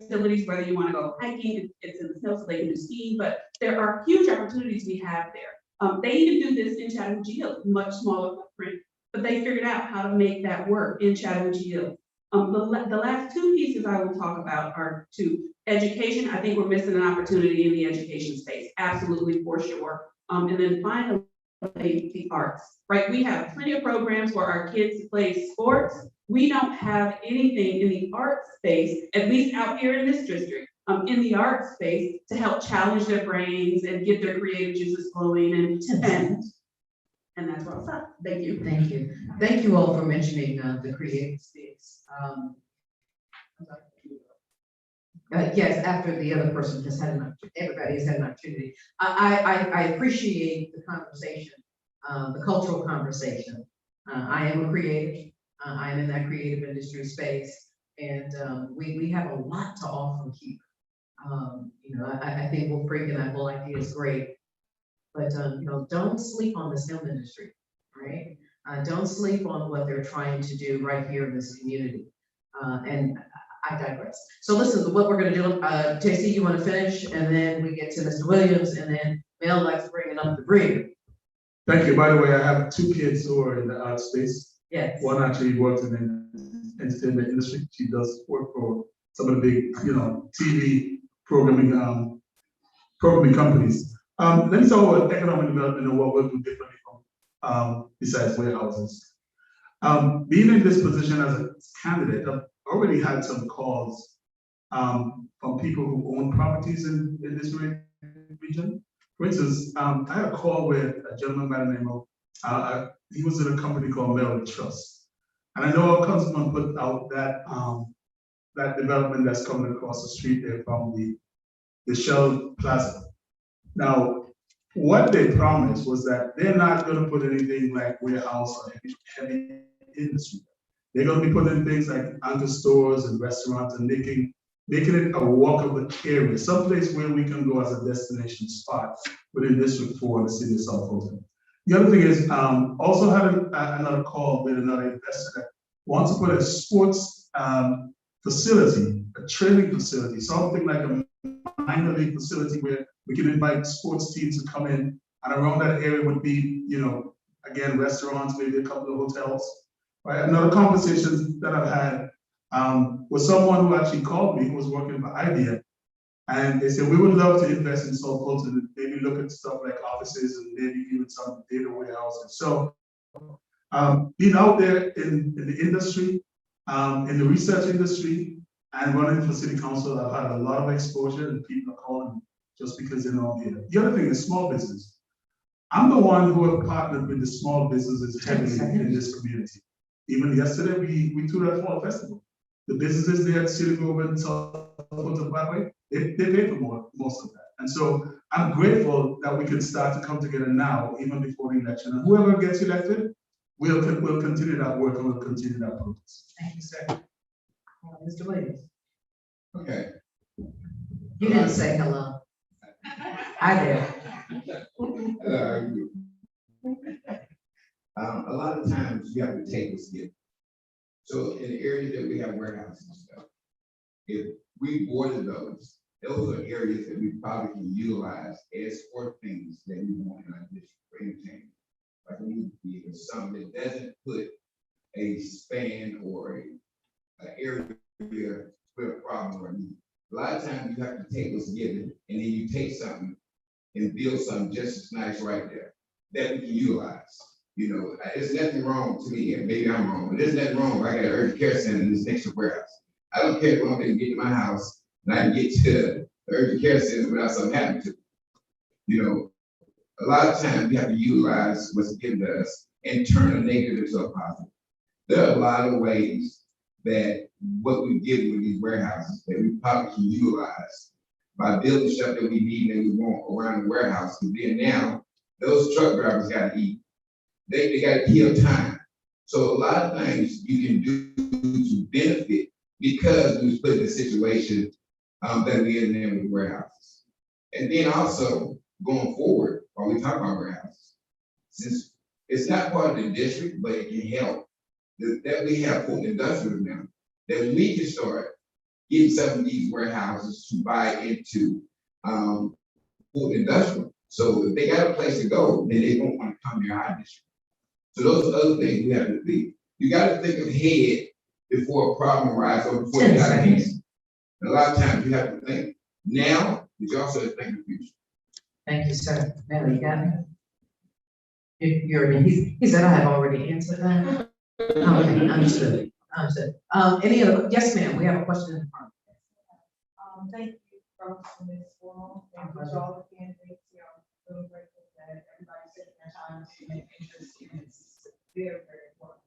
facilities, whether you want to go hiking, it's in the snow so they can do skiing, but there are huge opportunities we have there. They even do this in Chattahoochee Hills, much smaller footprint, but they figured out how to make that work in Chattahoochee Hills. The last 2 pieces I will talk about are 2. Education, I think we're missing an opportunity in the education space, absolutely, for sure. And then finally, the arts, right? We have plenty of programs for our kids to play sports. We don't have anything in the art space, at least out here in this district, in the art space to help challenge their brains and get their creative juices flowing and that's where I'll stop. Thank you. Thank you. Thank you all for mentioning the creative space. Yes, after the other person has had everybody has had an opportunity. I appreciate the conversation, the cultural conversation. I am a creative. I am in that creative industry space, and we have a lot to offer here. You know, I think Wolf Creek and that whole idea is great. But, don't sleep on this film industry, right? Don't sleep on what they're trying to do right here in this community. And I digress. So listen, what we're gonna do, JC, you wanna finish, and then we get to Mr. Williams, and then Mel likes to bring it up the rear. Thank you. By the way, I have two kids who are in the art space. Yes. One actually works in the entertainment industry. She does work for some of the big, TV programming companies. Let me talk about economic development and what we'll do differently from besides warehouses. Being in this position as a candidate, I've already had some calls from people who own properties in this region. For instance, I had a call with a gentleman by the name of, he was in a company called Melody Trust. And I know our councilman put out that development that's coming across the street there from the Shell Plaza. Now, what they promised was that they're not gonna put anything like warehouse or heavy industry. They're gonna be putting things like anchor stores and restaurants and making it a walkable area, someplace where we can go as a destination spot within District 4 in the city of South Fulton. The other thing is, also had another call with another investor that wants to put a sports facility, a training facility, something like a minor league facility where we can invite sports teams to come in, and around that area would be, again, restaurants, maybe a couple of hotels. Right? Another conversation that I've had with someone who actually called me, who was working for IBM, and they said, we would love to invest in South Fulton and maybe look at stuff like offices and maybe even some data warehouses. So being out there in the industry, in the research industry, and running for city council, I've had a lot of exposure, and people are calling just because they know I'm here. The other thing is small business. I'm the one who have partnered with the small businesses heavily in this community. Even yesterday, we threw that fall festival. The businesses there at City Grove and South Fulton Parkway, they pay for most of that. And so I'm grateful that we can start to come together now, even before the election. And whoever gets elected, we'll continue that work and we'll continue that progress. Thank you, sir. Mr. Williams, Okay. you didn't say hello. I did. A lot of times you have to take what's given. So in the areas that we have warehouses and stuff, if we boarded those are areas that we probably can utilize as for things that we want in our district for entertainment. Like a movie theater, something that doesn't put a span or an area with a problem or need. A lot of times you have to take what's given and then you take something and build something just as nice right there that we can utilize. There's nothing wrong to me, and maybe I'm wrong, but there's nothing wrong if I got an urgent care center in this next to warehouse. I don't care if I'm gonna get to my house and I can get to the urgent care center without something happening to me. A lot of times we have to utilize what's given to us and turn a negative into a positive. There are a lot of ways that what we get with these warehouses that we probably can utilize by building stuff that we need and we want around the warehouse. Because then now those truck drivers got to eat. They got to kill time. So a lot of things you can do to benefit because we was put in a situation that we in there with warehouses. And then also going forward, while we talk about warehouses, since it's not part of the district, but it can help that we have Fulton Industrial now, that we can start getting some of these warehouses to buy into Fulton Industrial. So if they got a place to go, then they don't want to come near our district. So those are other things we have to think. You got to think ahead before a problem arises or before you got hands. A lot of times you have to think now, but you also have to think in the future. Thank you, sir. Mel, you got me? He said I have already answered that. Okay, understood. Any other, yes, ma'am, we have a question in the front. Thank you, Professor Ms. Wall, and for all the candidates here. I'm really grateful that everybody's taking their time to make interest in this very, very important.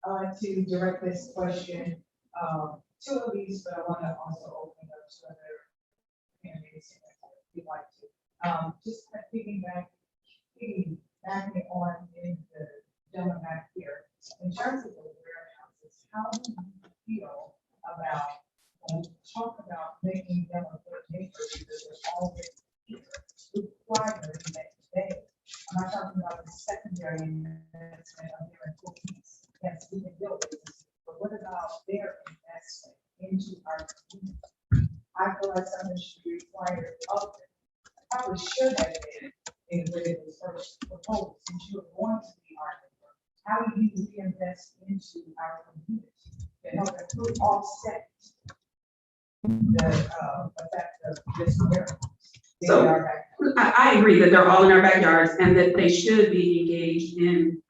I like to direct this question to Elise, but I want to also open up to other candidates if you'd like to. Just piggybacking on in the gentleman back here, in terms of the warehouses, how do you feel about when we talk about making them a good neighbor because they're always here, requiring that advancement of their employees. Yes, we can build businesses, but what about their investment into our community? I feel like something should be required of them. Probably should have been in the way it was first proposed, since you are going to be our neighbor. How do you reinvest into our community to help improve offset the effect of this warehouse? So- I agree that they're all in our backyards and that they should be engaged in,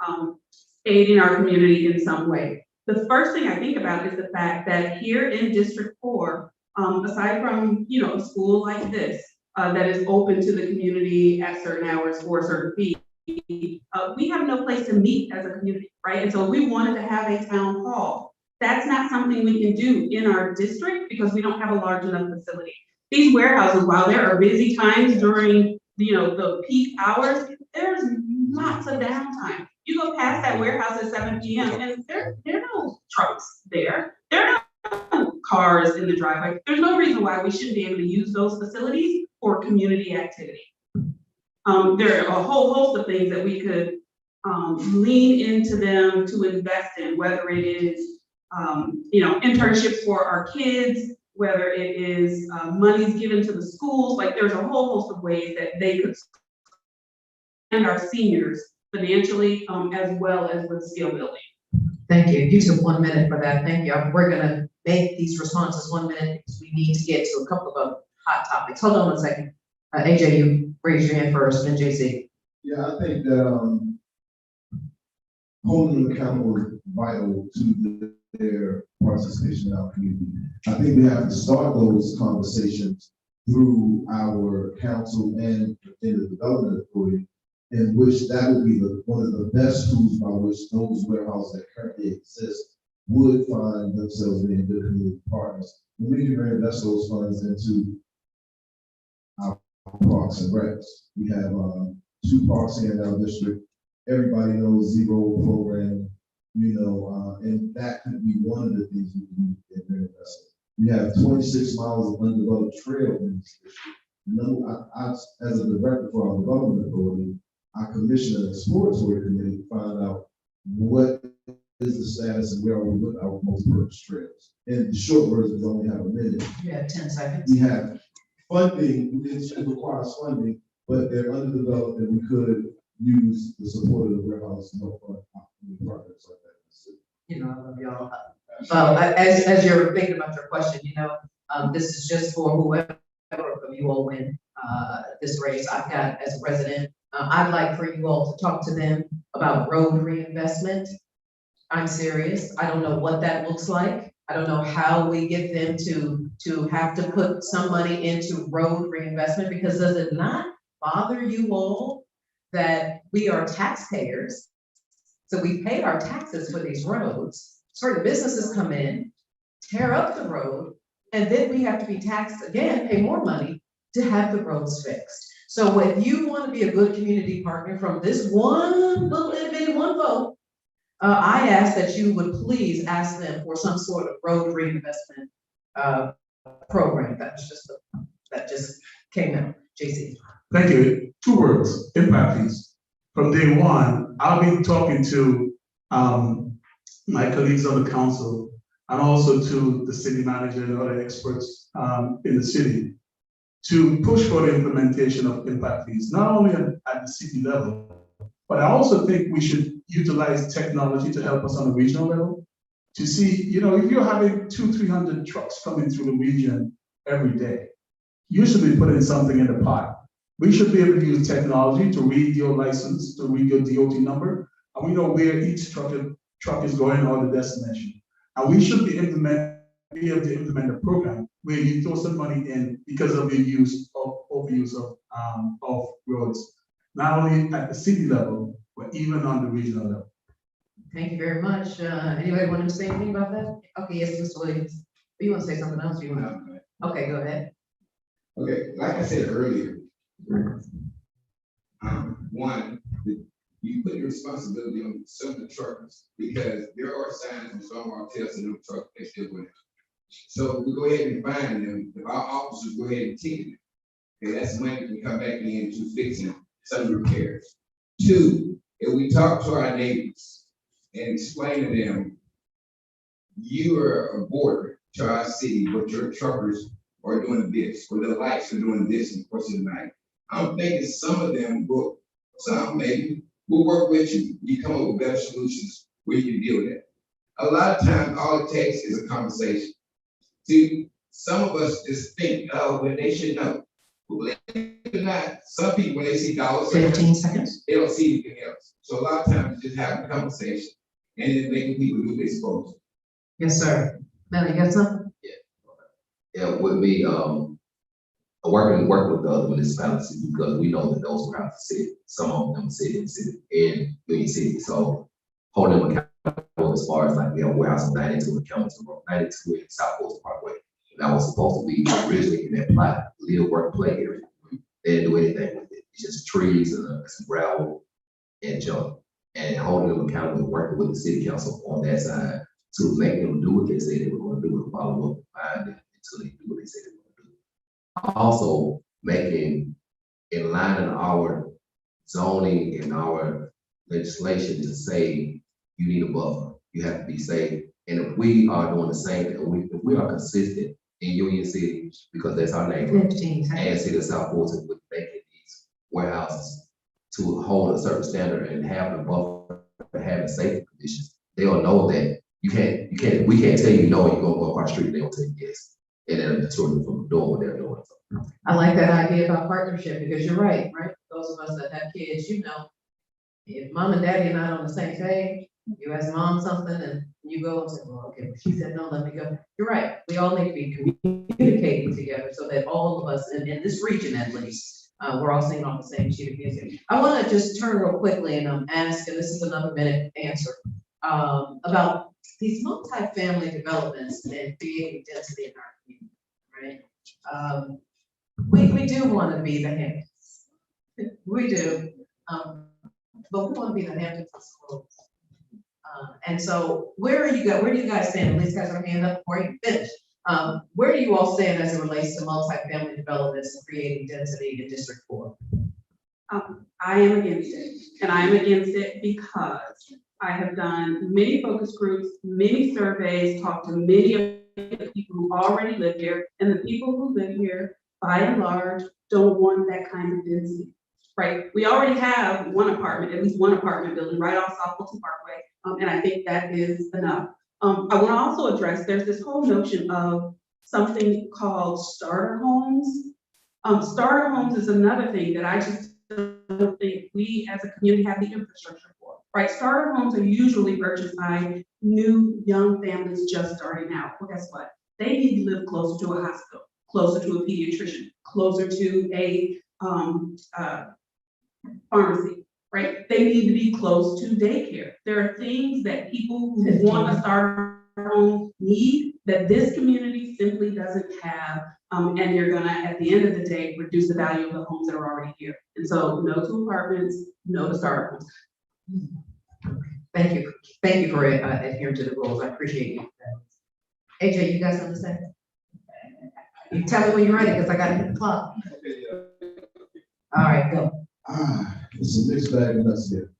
aiding our community in some way. The first thing I think about is the fact that here in District 4, aside from, a school like this, that is open to the community at certain hours for a certain fee, we have no place to meet as a community, right? And so we wanted to have a town hall. That's not something we can do in our district because we don't have a large enough facility. These warehouses, while there are busy times during, the peak hours, there's lots of downtime. You go past that warehouse at 7 p.m. and there are no trucks there. There are no cars in the driveway. There's no reason why we shouldn't be able to use those facilities for community activity. There are a whole host of things that we could lean into them to invest in, whether it is internships for our kids, whether it is monies given to the schools. Like there's a whole host of ways that they could and our seniors financially, as well as with skill building. Thank you. You took 1 minute for that. Thank you. We're gonna make these responses 1 minute because we need to get to a couple of other hot topics. Hold on 1 second. AJ, you raise your hand first, then JC. Yeah, I think that, holding them accountable is vital to their participation in our community. I think we have to start those conversations through our council and in the development authority, in which that would be one of the best tools by which those warehouses that currently exist would find themselves being good community partners. And we can reinvest those funds into our parks and recs. We have 2 parks here in our district. Everybody knows Zero program, and that could be one of the things we can get reinvested. We have 26 miles of undeveloped trail in this district. I, as a director for our development authority, I commissioned an exploratory committee to find out what is the status and where are we with our most purchased trails. And the short version is only have a minute. You have 10 seconds. We have funding, it requires funding, but they're underdeveloped and we could use the support of the warehouse and help fund projects like that. I love y'all. As you're thinking about your question, this is just for whoever of you all win this race. I've got, as a resident, I'd like for you all to talk to them about road reinvestment. I'm serious. I don't know what that looks like. I don't know how we get them to have to put some money into road reinvestment, because does it not bother you all that we are taxpayers? So we pay our taxes for these roads. Certain businesses come in, tear up the road, and then we have to be taxed again, pay more money to have the roads fixed. So if you want to be a good community partner from this one little bitty one vote, I ask that you would please ask them for some sort of road reinvestment program. That just came out. JC. Thank you. 2 words, impact fees. From day one, I'll be talking to my colleagues on the council and also to the city manager and other experts in the city to push for the implementation of impact fees, not only at the city level, but I also think we should utilize technology to help us on a regional level to see, if you're having 200-300 trucks coming through the region every day, you should be putting something in the pot. We should be able to use technology to read your license, to read your DOT number, and we know where each truck is going or the destination. And we should be able to implement a program where you throw some money in because of the overuse of roads, not only at the city level, but even on the regional level. Thank you very much. Anybody want to say anything about that? Okay, yes, Mr. Williams. You want to say something else? Okay, go ahead. Okay, like I said earlier, one, you put your responsibility on some of the truckers, because there are signs on some of our tails in them trucks they still went. So we go ahead and fine them. If our officers go ahead and ticket them, okay, that's money we can come back in to fixing some repairs. 2, if we talk to our neighbors and explain to them, you are a border to our city, but your truckers are doing this, or the lights are doing this in the course of the night. I'm thinking some of them will, some maybe will work with you. You come up with better solutions where you can deal with it. A lot of times, all it takes is a conversation. See, some of us just think, oh, well, they should know. But believe it or not, some people, when they see dollars, 15 seconds. they don't see anything else. So a lot of times, just having a conversation and then making people do what they're supposed to. Yes, sir. Melly, you got something? Yeah, with me, working with the other municipalities, because we know that those around the city, some of them city in Union City, so holding them accountable as far as like, we have warehouse 92 in Kelton Road, 92 in South Coast Parkway. That was supposed to be originally in that plot, live, work, play area. They didn't do anything with it. It's just trees and some gravel and junk. And holding them accountable, working with the city council on that side to make them do what they said they were going to do and follow up behind it until they do what they said they were going to do. Also making in line in our zoning and our legislation to say you need a buffer. You have to be safe. And if we are doing the same, if we are consistent in Union City, because that's our neighbor, 15 seconds. and City of South Fulton with making these warehouses to hold a certain standard and have the buffer, having safety conditions, they'll know that we can't tell you no, and you're gonna go across the street, they'll tell you yes. And then deter them from doing what they're doing. I like that idea about partnership, because you're right? Those of us that have kids, you know, if mom and daddy are not on the same page, you ask mom something and you go and say, well, okay, well, she said no, let me go. You're right. We all need to be communicating together so that all of us in this region at least, we're all singing on the same sheet of music. I want to just turn real quickly and ask, and this is another minute answer, about these multifamily developments and creating density in our community, right? We do want to be the Hamptons. We do. But we want to be the Hamptons of schools. And so where do you guys stand? At least guys are hand up before you finish. Where do you all stand as it relates to multifamily developments and creating density in District 4? I am against it, and I am against it because I have done many focus groups, many surveys, talked to many of the people who already live here, and the people who live here, by and large, don't want that kind of density, right? We already have one apartment, at least one apartment building right off South Fulton Parkway, and I think that is enough. I want to also address, there's this whole notion of something called starter homes. Starter homes is another thing that I just don't think we as a community have the infrastructure for, right? Starter homes are usually purchased by new young families just starting out. Well, guess what? They need to live closer to a hospital, closer to a pediatrician, closer to a pharmacy, right? They need to be close to daycare. There are things that people who want a starter home need that this community simply doesn't have. And you're gonna, at the end of the day, reduce the value of the homes that are already here. And so no to apartments, no to starter homes. Thank you. Thank you for adhering to the rules. I appreciate you. AJ, you guys understand? You tell me when you're ready, because I gotta hit the clock. All right, go. It's a mixed bag of nuts here.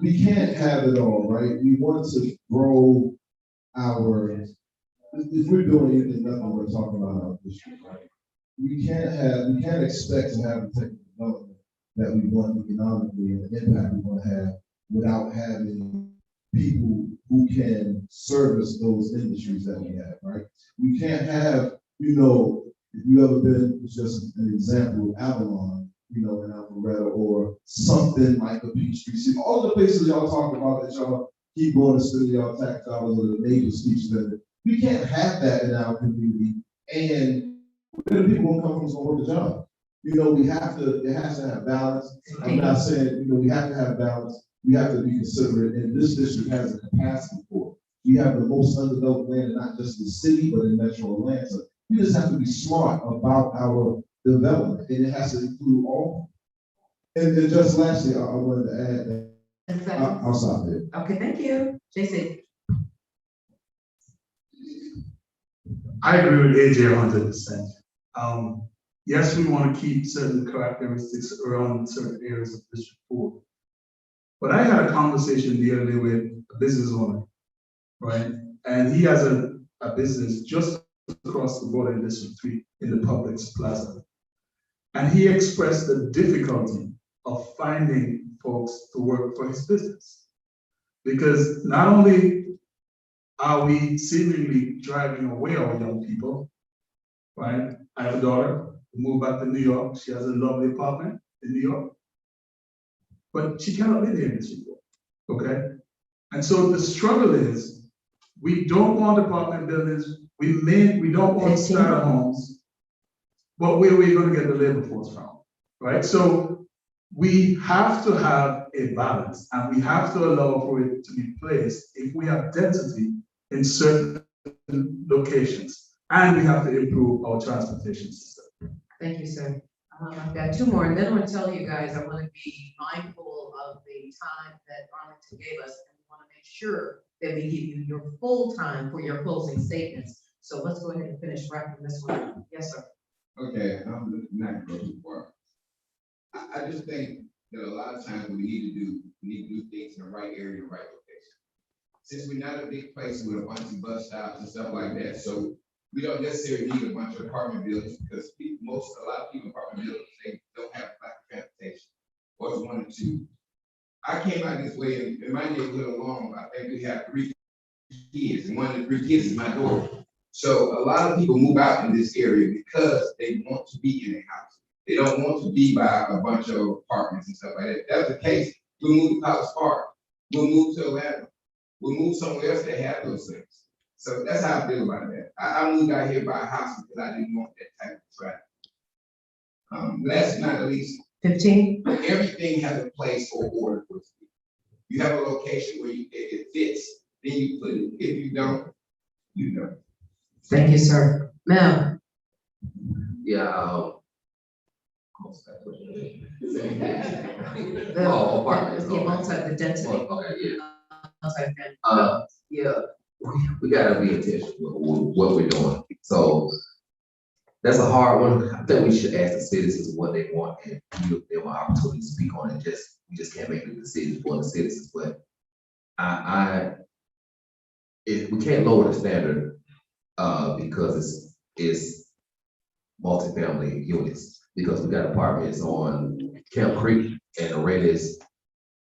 We can't have it all, right? We want to grow if we're doing anything, nothing we're talking about our district, right? We can't expect to have the type of development that we want economically and the impact we want to have without having people who can service those industries that we have, right? We can't have, if you ever been, it's just an example of Avalon, in Alpharetta, or something like a Peachtree City. All the places y'all talk about that y'all keep going to spend y'all tax dollars or the major speech vendor. We can't have that in our community, and where the people gonna come from is gonna work the job. It has to have balance. I'm not saying, we have to have balance. We have to be considerate, and this district has the capacity for it. We have the most undeveloped land, not just in the city, but in Metro Atlanta. We just have to be smart about our development, and it has to include all. And then just lastly, I wanted to add that I'll stop there. Okay, thank you. JC. I agree with AJ 100%. Yes, we want to keep certain characteristics around certain areas of District 4, But I had a conversation the other day with a business owner, right? And he has a business just across the border in District 3 in the Publix Plaza. And he expressed the difficulty of finding folks to work for his business. Because not only are we seemingly driving away our young people, right? I have a daughter who moved back to New York. She has a lovely apartment in New York. But she cannot live here in this report, okay? And so the struggle is, we don't want apartment buildings, we don't want starter homes, but where are we gonna get the labor force from, right? So we have to have a balance, and we have to allow for it to be placed if we have density in certain locations, and we have to improve our transportation system. Thank you, sir. I've got two more, and then I'm gonna tell you guys, I wanna be mindful of the time that Arlington gave us, and we wanna make sure that we give you your full time for your closing statements. So let's go ahead and finish wrapping this one up. Yes, sir. Okay, I'm not going too far. I just think that a lot of times what we need to do things in the right area, the right location. Since we're not a big place with a bunch of bus stops and stuff like that, so we don't necessarily need a bunch of apartment buildings because a lot of people apartment buildings, they don't have transportation, or it's 1 or 2. I came out this way in my neighborhood alone. I think we have 3 kids, and one of the 3 kids is my daughter. So a lot of people move out in this area because they want to be in a house. They don't want to be by a bunch of apartments and stuff like that. If that's the case, we'll move to College Park. We'll move to Atlanta. We'll move somewhere else that have those things. So that's how I feel about that. I moved out here by a house because I didn't want that type of traffic. Last but not least, 15. everything has a place or order for it. You have a location where it fits, then you put it. If you don't, you don't. Thank you, sir. Ma'am. Yeah. The apartments. the density. Okay, yeah. Multi-family. Yeah, we gotta be intentional with what we're doing. So that's a hard one. I think we should ask the citizens what they want and give them an opportunity to speak on it. We just can't make the decision for the citizens, but if we can't lower the standard, because it's multifamily units, because we got apartments on Camp Creek and the rent is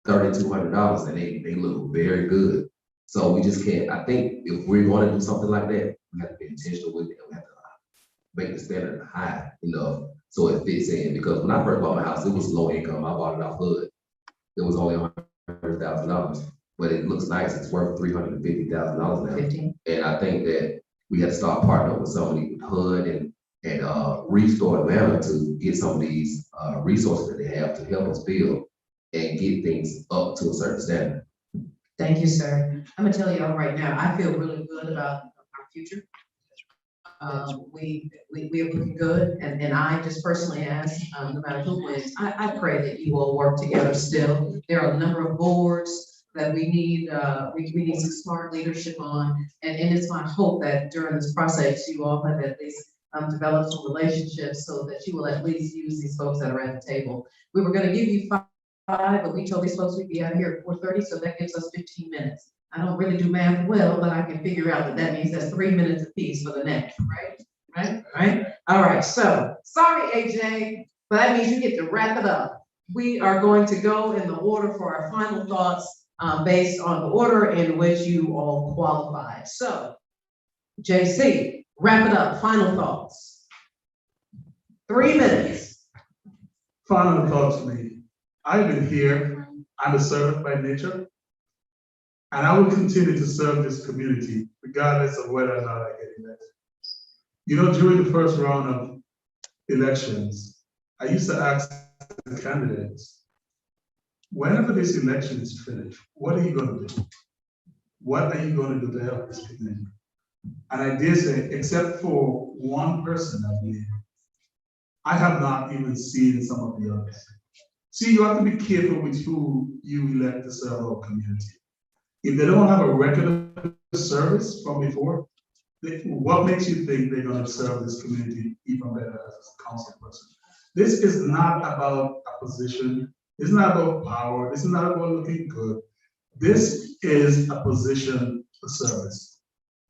$3,200 and they look very good. So we just can't, I think if we're gonna do something like that, we have to be intentional with it, and we have to make the standard high enough so it fits in. Because when I first bought my house, it was low income. I bought it off HUD. It was only $100,000, but it looks nice. It's worth $350,000 now. 15. And I think that we have to start partnering with somebody with HUD and Restore Atlanta to get some of these resources that they have to help us build and get things up to a certain standard. Thank you, sir. I'm gonna tell you all right now, I feel really good about our future. We are looking good, and I just personally ask, no matter who wins, I pray that you all work together still. There are a number of boards that we need some smart leadership on, and it's my hope that during this process, you all have at least developed some relationships so that you will at least use these folks that are at the table. We were gonna give you 5, but we told these folks we'd be out of here at 4:30, so that gives us 15 minutes. I don't really do math well, but I can figure out that means that's 3 minutes apiece for the next, right? All right, so, sorry, AJ, but that means you get to wrap it up. We are going to go in the order for our final thoughts, based on the order in which you all qualified. So, JC, wrap it up, final thoughts. 3 minutes. Final thoughts for me. I've been here, I'm a servant by nature, and I will continue to serve this community regardless of whether or not I get elected. You know, during the first round of elections, I used to ask the candidates, whenever this election is finished, what are you gonna do? What are you gonna do to help this community? And I dare say, except for one person, I believe, I have not even seen some of the others. See, you have to be careful with who you elect to serve our community. If they don't have a record of service from before, what makes you think they're gonna serve this community even better as a council person? This is not about a position. It's not about power, it's not about looking good. This is a position for service.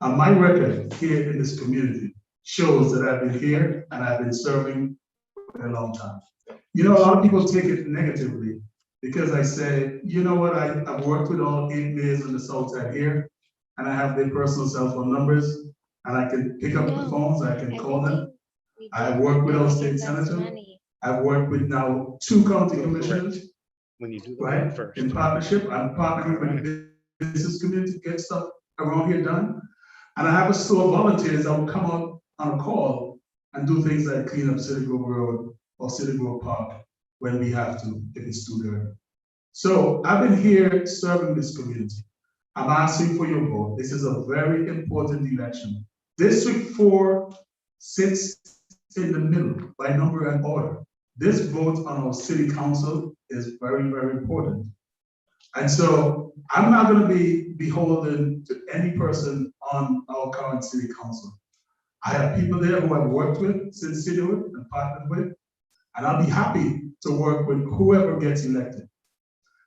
And my record here in this community shows that I've been here and I've been serving for a long time. You know, a lot of people take it negatively because I say, you know what, I've worked with all 8 mayors on the south side here, and I have their personal cell phone numbers, and I can pick up the phones, I can call them. I've worked with our state senator. I've worked with now 2 county commissioners, When you do the right? work first. In partnership, I'm partnering with the business community to get stuff around here done. And I have a slew of volunteers that will come out on a call and do things like clean up City Grove Road or City Grove Park when we have to, if it's too dirty. So I've been here serving this community. I'm asking for your vote. This is a very important election. District 4 sits in the middle by number and order. This vote on our city council is very, very important. And so I'm not going to be beholden to any person on our current city council. I have people there who I've worked with since cityhood and partnered with, and I'll be happy to work with whoever gets elected.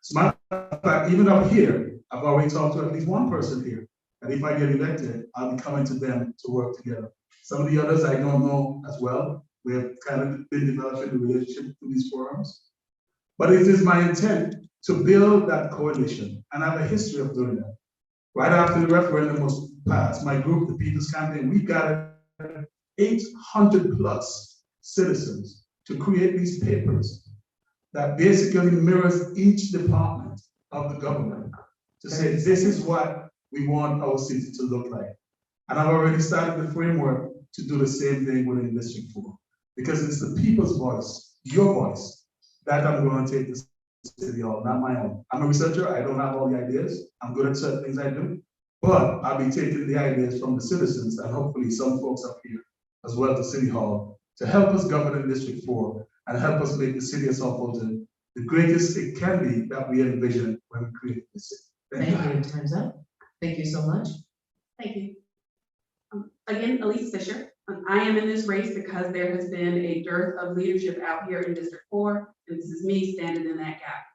As a matter of fact, even up here, I've already talked to at least one person here, and if I get elected, I'll be coming to them to work together. Some of the others I don't know as well. We have kind of been developing a relationship through these forums. But it is my intent to build that coalition, and I have a history of doing that. Right after the referendum was passed, my group, the People's Campaign, we got 800 plus citizens to create these papers that basically mirrors each department of the government to say, this is what we want our city to look like. And I've already started the framework to do the same thing within District 4, because it's the people's voice, your voice, that I'm going to take this city on, not my own. I'm a researcher, I don't have all the ideas. I'm good at certain things I do, but I'll be taking the ideas from the citizens and hopefully some folks up here as well to City Hall to help us govern in District 4 and help us make the city of South Fulton the greatest it can be that we envision when we create this city. Thank you, time's up. Thank you so much. Thank you. Again, Elise Fisher. I am in this race because there has been a dearth of leadership out here in District 4, and this is me standing in that gap.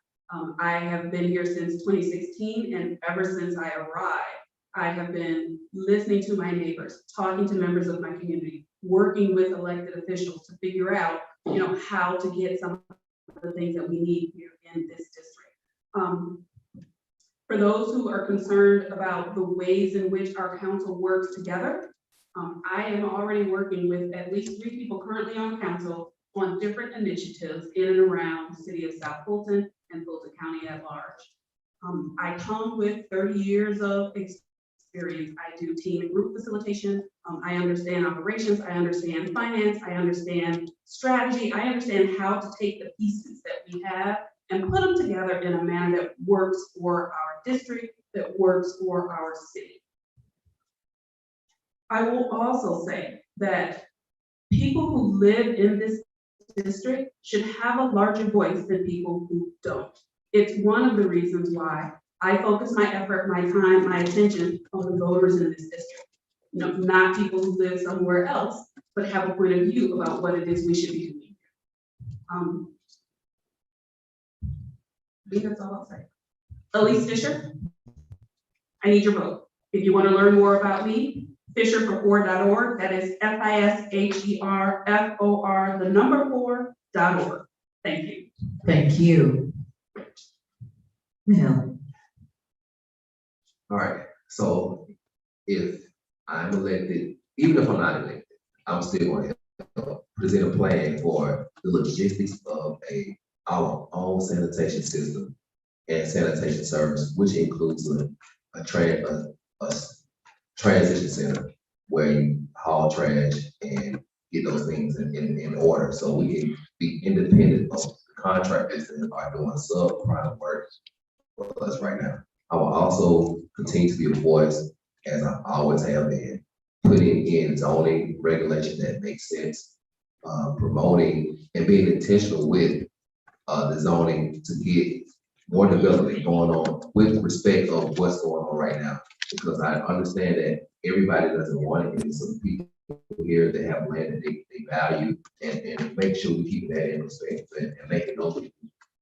I have been here since 2016, and ever since I arrived, I have been listening to my neighbors, talking to members of my community, working with elected officials to figure out, how to get some of the things that we need here in this district. For those who are concerned about the ways in which our council works together, I am already working with at least 3 people currently on council on different initiatives in and around the city of South Fulton and Fulton County at large. I come with 30 years of experience. I do team and group facilitation. I understand operations. I understand finance. I understand strategy. I understand how to take the pieces that we have and put them together in a manner that works for our district, that works for our city. I will also say that people who live in this district should have a larger voice than people who don't. It's one of the reasons why I focus my effort, my time, my attention on the voters in this district. Not people who live somewhere else, but have a point of view about what it is we should be doing. I think that's all I'll say. Elise Fisher, I need your vote. If you want to learn more about me, fisherfor4.org. That is FISHERFOR4.org. Thank you. Thank you. Now, All right, so if I'm elected, even if I'm not elected, I'm still going to present a plan for the logistics of our own sanitation system and sanitation service, which includes a transition center where you haul trash and get those things in order, so we can be independent of the contractors that are doing subprime work for us right now. I will also continue to be a voice, as I always have been, putting in zoning regulation that makes sense, promoting and being intentional with the zoning to get more development going on with respect of what's going on right now. Because I understand that everybody doesn't want it, and some people here that have land that they value, and make sure we keep that in respect and making those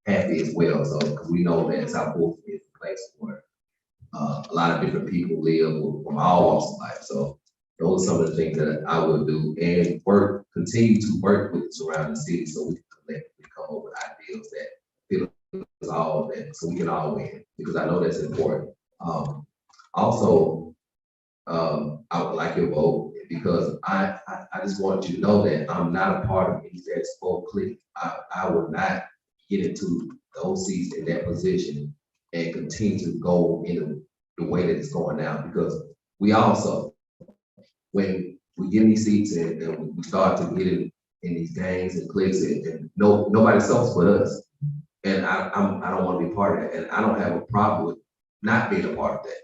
happy as well. So, because we know that South Fulton is a place where a lot of different people live from all walks of life. So those are some of the things that I would do, and continue to work with the surrounding cities so we can collectively come up with ideas that fit us all, that so we can all win, because I know that's important. Also, I would like your vote because I just want you to know that I'm not a part of any that spoke clique. I would not get into those seats in that position and continue to go in the way that it's going now, because we also, when we get in these seats and we start to get in these gangs and cliques and nobody suffers but us. And I don't want to be part of that, and I don't have a problem with not being a part of that.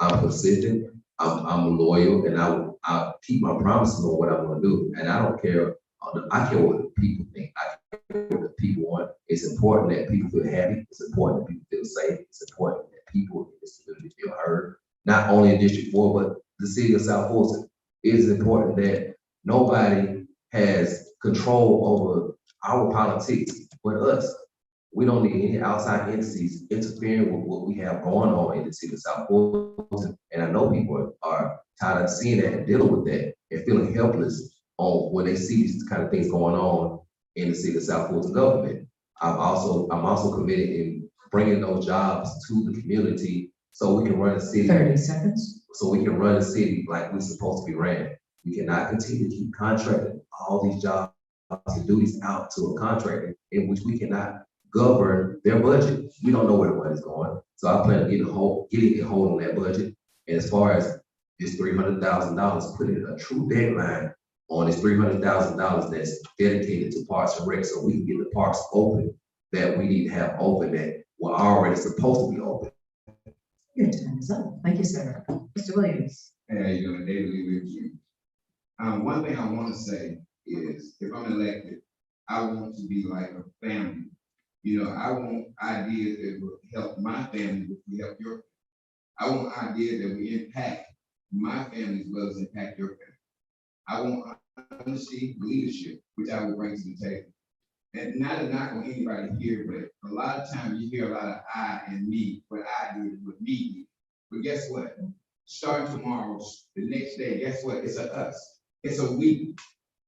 I'm consistent, I'm loyal, and I'll keep my promises on what I want to do. And I don't care, I care what the people think. I care what the people want. It's important that people feel happy. It's important that people feel safe. It's important that people in this community feel heard. Not only in District 4, but the city of South Fulton. It is important that nobody has control over our politics but us. We don't need any outside entities interfering with what we have going on in the city of South Fulton. And I know people are tired of seeing that and dealing with that and feeling helpless on when they see these kind of things going on in the city of South Fulton government. I'm also committed in bringing those jobs to the community so we can run a city. 30 seconds. So we can run a city like we're supposed to be ran. We cannot continue to keep contracting all these jobs and duties out to a contractor in which we cannot govern their budget. We don't know where the money's going. So I plan on getting a hold on that budget. And as far as this $300,000, putting a true deadline on this $300,000 that's dedicated to Parks and Rec, so we can get the parks open that we need to have open that were already supposed to be open. Your time is up. Thank you, sir. Mr. Williams. Hey, how you doing? David Lee with you. One thing I want to say is, if I'm elected, I want to be like a family. You know, I want ideas that will help my family, which will help your family. I want ideas that will impact my family as well as impact your family. I want honesty, leadership, which I will bring to the table. And not a knock on anybody here, but a lot of times you hear a lot of I and me, what I do, what me do. But guess what? Starting tomorrow, the next day, guess what? It's a us. It's a we.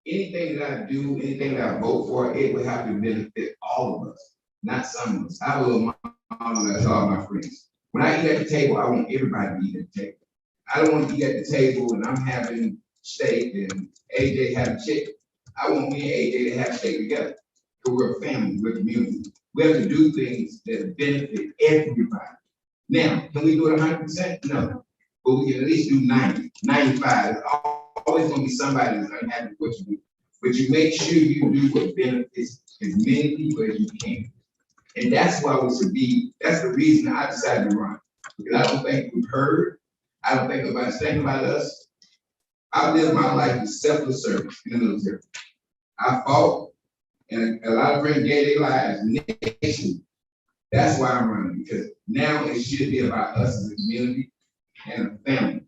Anything that I do, anything that I vote for, it will have to benefit all of us, not some of us. I have a little model that I tell all my friends. When I eat at the table, I want everybody to eat at the table. I don't want to eat at the table and I'm having steak and AJ having chicken. I want me and AJ to have steak together. Because we're a family, we're a community. We have to do things that benefit everybody. Now, can we do it 100%? No. But we can at least do 90, 95. There's always going to be somebody that's unhappy with what you do. But you make sure you do what benefits as many people as you can. And that's why we should be, that's the reason I decided to run. Because I don't think we've heard. I don't think nobody's thinking about us. I've lived my life with selfless service in the military. I fought, and a lot of friends gave their lives nationally. That's why I'm running, because now it should be about us as a community and a family.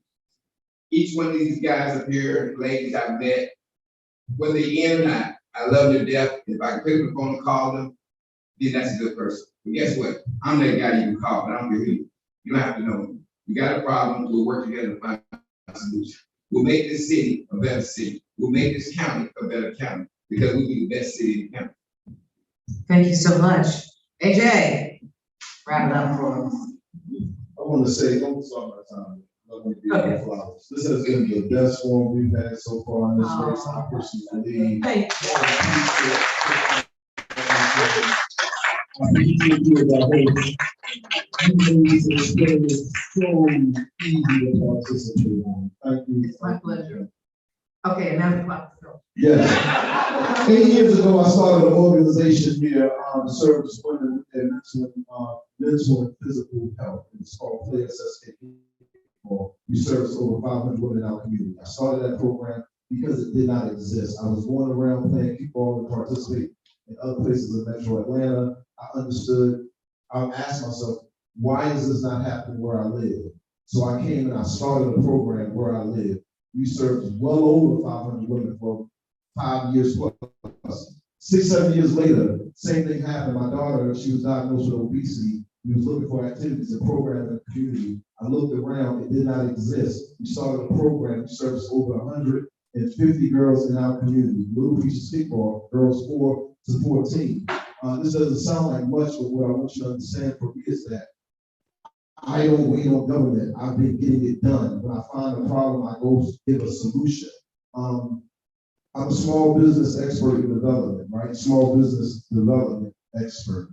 Each one of these guys up here, ladies I've met, whether they're in or not, I love them to death. If I can pick up the phone and call them, then that's a good person. But guess what? I'm that guy you can call, but I don't care who you. You don't have to know me. You got a problem, we'll work together to find a solution. We'll make this city a better city. We'll make this county a better county, because we'll be the best city in the county. Thank you so much. AJ, wrap it up for us. I want to say, don't start my time. I'm going to be Okay. flowers. This has been the best one we've had so far in this race. I personally believe. Thank Thank you. It's my pleasure. Okay, now the Yes. 8 years ago, I started an organization here to service women and mental and physical health. It's called Play SSKP. We service over 500 women in our community. I started that program because it did not exist. I was going around playing kickball and participating in other places in Metro Atlanta. I understood. I asked myself, why is this not happening where I live? So I came and I started a program where I live. We served well over 500 women for 5 years plus. 6, 7 years later, same thing happened. My daughter, she was diagnosed with obesity. We was looking for activities and programs in the community. I looked around, it did not exist. We started a program, we serviced over 150 girls in our community. Little Peaches Kickball, girls 4 to 14. This doesn't sound like much, but what I want you to understand for me is that I don't wait on government. I've been getting it done. When I find a problem, I go give a solution. I'm a small business expert in development, right? Small business development expert.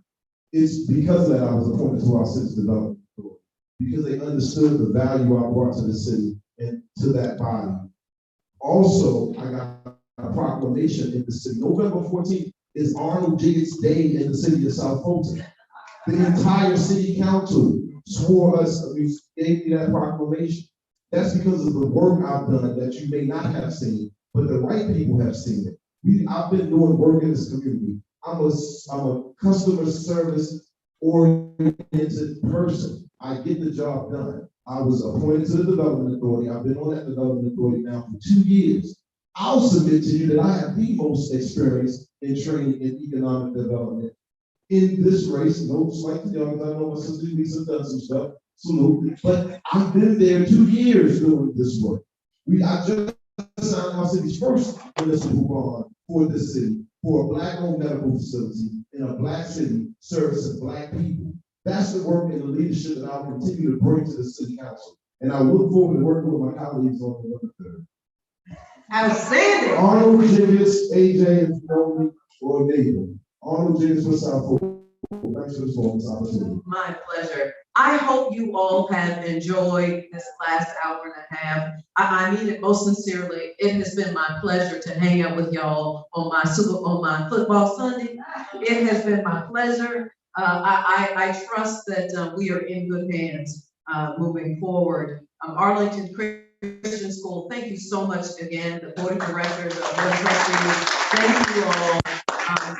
It's because of that I was appointed to our city's development authority, because they understood the value I brought to the city and to that body. Also, I got a proclamation in the city. November 14th is Arnold Jiggets Day in the city of South Fulton. The entire city council swore us, gave me that proclamation. That's because of the work I've done that you may not have seen, but the right people have seen it. I've been doing work in this community. I'm a customer service oriented person. I get the job done. I was appointed to the development authority. I've been on that development authority now for 2 years. I'll submit to you that I have the most experience in training in economic development in this race. No slight to y'all, I know my sister Lisa done some stuff, salute, but I've been there 2 years doing this work. I just signed our city's first municipal bond for this city, for a Black-owned medical facility in a Black city servicing Black people. That's the work and the leadership that I'll continue to bring to the city council. And I look forward to working with my colleagues on November 3rd. Outstanding. Arnold Jiggets, AJ, and Tony, or Nathan. Arnold Jiggets for South Florida. Thanks for this opportunity. My pleasure. I hope you all have enjoyed this last hour and a half. I mean it most sincerely. It has been my pleasure to hang out with y'all on my football Sunday. It has been my pleasure. I trust that we are in good hands moving forward. Arlington Christian School, thank you so much again, the board of directors, the board of trustees. Thank you all.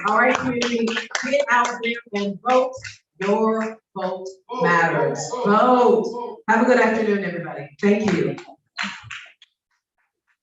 All right, community, get out there and vote. Your vote matters. Vote. Have a good afternoon, everybody. Thank you.